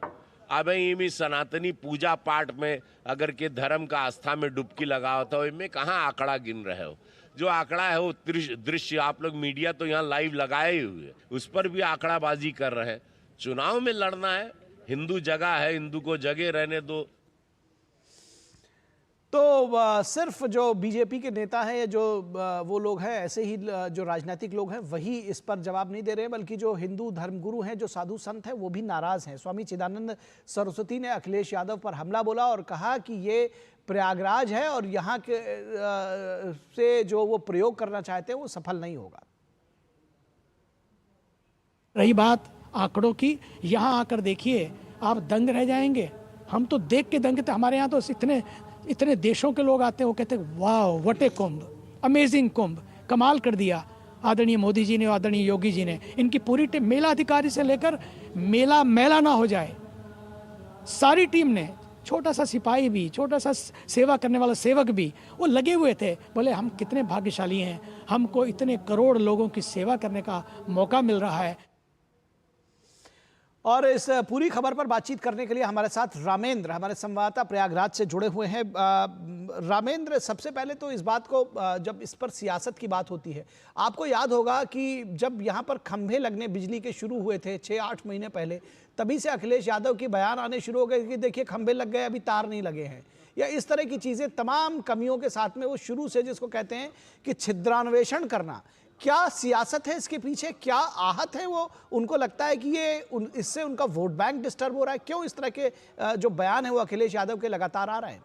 अब इनमें सनातनी पूजा पाठ में अगर के धर्म का आस्था में डुबकी लगाओ तो इनमें कहाँ आंकड़ा गिन रहे हो। जो आंकड़ा है वो दृश्य आप लोग मीडिया तो यहाँ लाइव लगाए हुए, उस पर भी आंकड़ाबाजी कर रहे हैं। चुनाव में लड़ना है, हिंदू जगह है, हिंदू को जगह रहने दो। तो सिर्फ जो बीजेपी के नेता हैं या जो वो लोग हैं, ऐसे ही जो राजनीतिक लोग हैं वही इस पर जवाब नहीं दे रहे हैं, बल्कि जो हिंदू धर्मगुरु हैं, जो साधु संत हैं, वो भी नाराज हैं। स्वामी चिदानंद सरस्वती ने अखिलेश यादव पर हमला बोला और कहा कि ये प्रयागराज है और यहाँ के से जो वो प्रयोग करना चाहते हैं वो सफल नहीं होगा। रही बात आंकड़ों की, यहाँ आकर देखिए आप दंग रह जाएंगे। हम तो देख के दंग थे, हमारे यहाँ तो इतने देशों के लोग आते हैं, वो कहते हैं वाह व्हाट ए कुंभ, अमेजिंग कुंभ, कमाल कर दिया आदरणीय मोदी जी ने, आदरणीय योगी जी ने। इनकी पूरी टीम, मेला अधिकारी से लेकर मेला मैला ना हो जाए, सारी टीम ने, छोटा सा सिपाही भी, छोटा सा सेवा करने वाला सेवक भी, वो लगे हुए थे। बोले हम कितने भाग्यशाली हैं, हमको इतने करोड़ लोगों की सेवा करने का मौका मिल रहा है। और इस पूरी खबर पर बातचीत करने के लिए हमारे साथ रामेंद्र, हमारे संवाददाता प्रयागराज से जुड़े हुए हैं। रामेंद्र, सबसे पहले तो इस बात को, जब इस पर सियासत की बात होती है, आपको याद होगा कि जब यहाँ पर खंभे लगने बिजली के शुरू हुए थे 6-8 महीने पहले, तभी से अखिलेश यादव के बयान आने शुरू हो गए कि देखिए खंभे लग गए, अभी तार नहीं लगे हैं, या इस तरह की चीज़ें तमाम कमियों के साथ में वो शुरू से जिसको कहते हैं कि छिद्रान्वेषण करना। क्या सियासत है इसके पीछे, क्या आहत है वो, उनको लगता है कि ये इससे उनका वोट बैंक डिस्टर्ब हो रहा है? क्यों इस तरह के जो बयान है वो अखिलेश यादव के लगातार आ रहे हैं?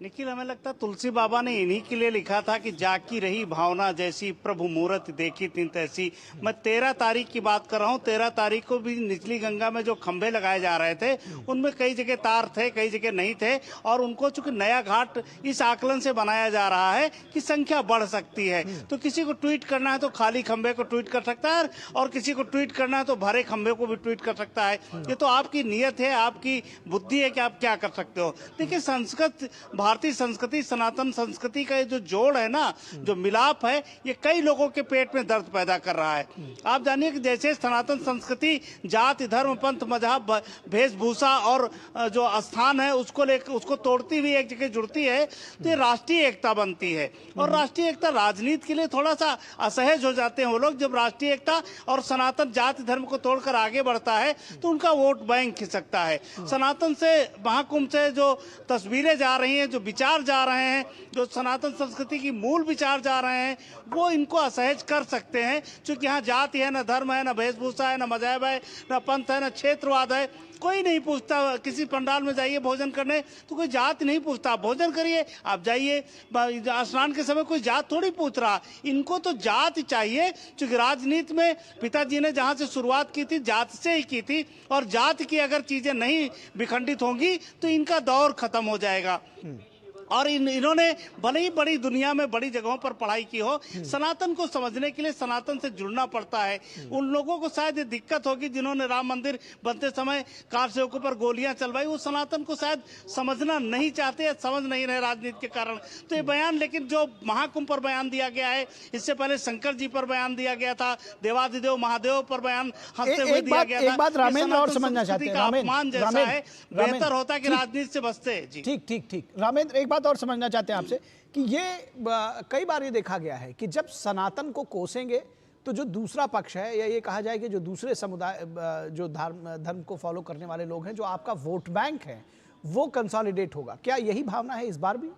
निखिल, हमें लगता है तुलसी बाबा ने इन्हीं के लिए लिखा था कि जाकी रही भावना जैसी, प्रभु मूरत देखी तीन तैसी। मैं 13 तारीख की बात कर रहा हूँ। 13 तारीख को भी निचली गंगा में जो खंभे लगाए जा रहे थे, उनमें कई जगह तार थे, कई जगह नहीं थे, और उनको चूंकि नया घाट इस आकलन से बनाया जा रहा है कि संख्या बढ़ सकती है, तो किसी को ट्वीट करना है तो खाली खंभे को ट्वीट कर सकता है, और किसी को ट्वीट करना है तो भरे खंभे को भी ट्वीट कर सकता है। ये तो आपकी नीयत है, आपकी बुद्धि है कि आप क्या कर सकते हो। देखिए, संस्कृत, भारतीय संस्कृति, सनातन संस्कृति का जो जोड़ है ना, जो मिलाप है, ये कई लोगों के पेट में दर्द पैदा कर रहा है। आप जानिए कि जैसे सनातन संस्कृति जाति, धर्म, पंथ, मजहब, वेशभूषा और जो स्थान है उसको लेकर, उसको तोड़ती हुई एक जगह जुड़ती है तो ये राष्ट्रीय एकता बनती है। और राष्ट्रीय एकता राजनीति के लिए थोड़ा सा असहज हो जाते हैं वो लोग। जब राष्ट्रीय एकता और सनातन जाति धर्म को तोड़कर आगे बढ़ता है तो उनका वोट बैंक खिसकता है। सनातन से, महाकुंभ से जो तस्वीरें जा रही हैं, जो विचार जा रहे हैं, जो सनातन संस्कृति की मूल विचार जा रहे हैं, वो इनको असहज कर सकते हैं, क्योंकि यहाँ जाति है, न धर्म है, न वेशभूषा है, न मजहब है, न पंथ है, न क्षेत्रवाद है। कोई नहीं पूछता, किसी पंडाल में जाइए भोजन करने तो कोई जात नहीं पूछता, आप भोजन करिए, आप जाइए स्नान के समय, कोई जात थोड़ी पूछ रहा। इनको तो जात चाहिए, क्योंकि राजनीति में पिताजी ने जहां से शुरुआत की थी जात से ही की थी, और जात की अगर चीजें नहीं विखंडित होंगी तो इनका दौर खत्म हो जाएगा। और इन्होंने भले ही बड़ी दुनिया में बड़ी जगहों पर पढ़ाई की हो, सनातन को समझने के लिए सनातन से जुड़ना पड़ता है। उन लोगों को शायद ये दिक्कत होगी जिन्होंने राम मंदिर बनते समय कार सेवकों पर गोलियां चलवाई, वो सनातन को शायद समझना नहीं चाहते या समझ नहीं रहे राजनीति के कारण। तो ये बयान, लेकिन जो महाकुंभ पर बयान दिया गया है, इससे पहले शंकर जी पर बयान दिया गया था, देवाधिदेव महादेव पर बयान हंसते हुए दिया गया था। एक बात रामेंद्र और समझना चाहते हैं, अपमान जैसा है, बेहतर होता है कि राजनीति से बचते। ठीक रामेंद्र, एक बात और समझना चाहते हैं आपसे कि ये कई बार ये देखा गया है कि जब सनातन को कोसेंगे तो जो दूसरा पक्ष है, या ये कहा जाए कि जो दूसरे समुदाय, जो धर्म को फॉलो करने वाले लोग हैं, जो आपका वोट बैंक है, वो कंसोलिडेट होगा। क्या यही भावना है इस बार भी?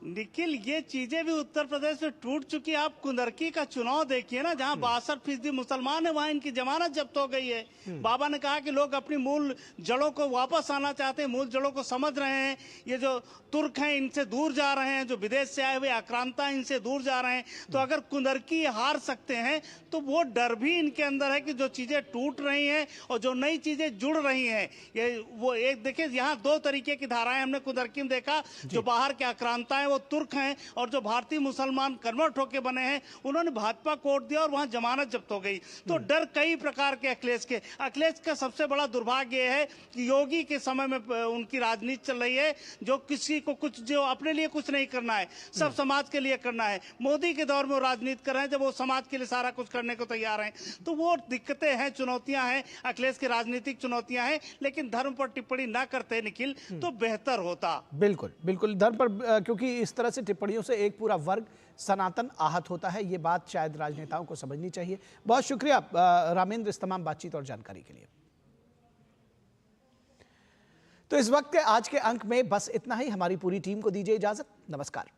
निखिल, ये चीजें भी उत्तर प्रदेश में टूट चुकी है। आप कुंदरकी का चुनाव देखिए ना, जहां 62% मुसलमान है, वहां इनकी जमानत जब्त हो गई है। बाबा ने कहा कि लोग अपनी मूल जड़ों को वापस आना चाहते हैं, मूल जड़ों को समझ रहे हैं। ये जो तुर्क हैं इनसे दूर जा रहे हैं, जो विदेश से आए हुए आक्रांता हैं इनसे दूर जा रहे हैं। तो अगर कुंदरकी हार सकते हैं तो वो डर भी इनके अंदर है कि जो चीजें टूट रही हैं और जो नई चीजें जुड़ रही हैं, ये वो एक देखिए, यहाँ 2 तरीके की धाराएं हमने कुंदरकी में देखा। जो बाहर के आक्रांता है वो तुर्क हैं, और जो भारतीय मुसलमान कन्वर्ट होके बने हैं उन्होंने भाजपा को वोट दिया और वहां जमानत जब्त हो गई। तो डर कई प्रकार के अखिलेश का सबसे बड़ा दुर्भाग्य यह है कि योगी के समय में उनकी राजनीति चल रही है, जो किसी को कुछ, जो अपने लिए कुछ नहीं करना है, सब समाज के लिए करना है। मोदी के दौर में वो राजनीति कर रहे हैं, जब वो समाज के लिए सारा कुछ करने को तैयार हैं। तो वो दिक्कतें हैं, चुनौतियां हैं, अखिलेश की राजनीतिक चुनौतियां हैं। लेकिन धर्म पर टिप्पणी ना करते निखिल तो बेहतर होता। बिल्कुल बिल्कुल, धर्म पर, क्योंकि इस तरह से टिप्पणियों से एक पूरा वर्ग सनातन आहत होता है। ये बात शायद राजनेताओं को समझनी चाहिए। बहुत शुक्रिया रामेंद्र इस तमाम बातचीत और जानकारी के लिए। तो इस वक्त के आज के अंक में बस इतना ही। हमारी पूरी टीम को दीजिए इजाजत। नमस्कार।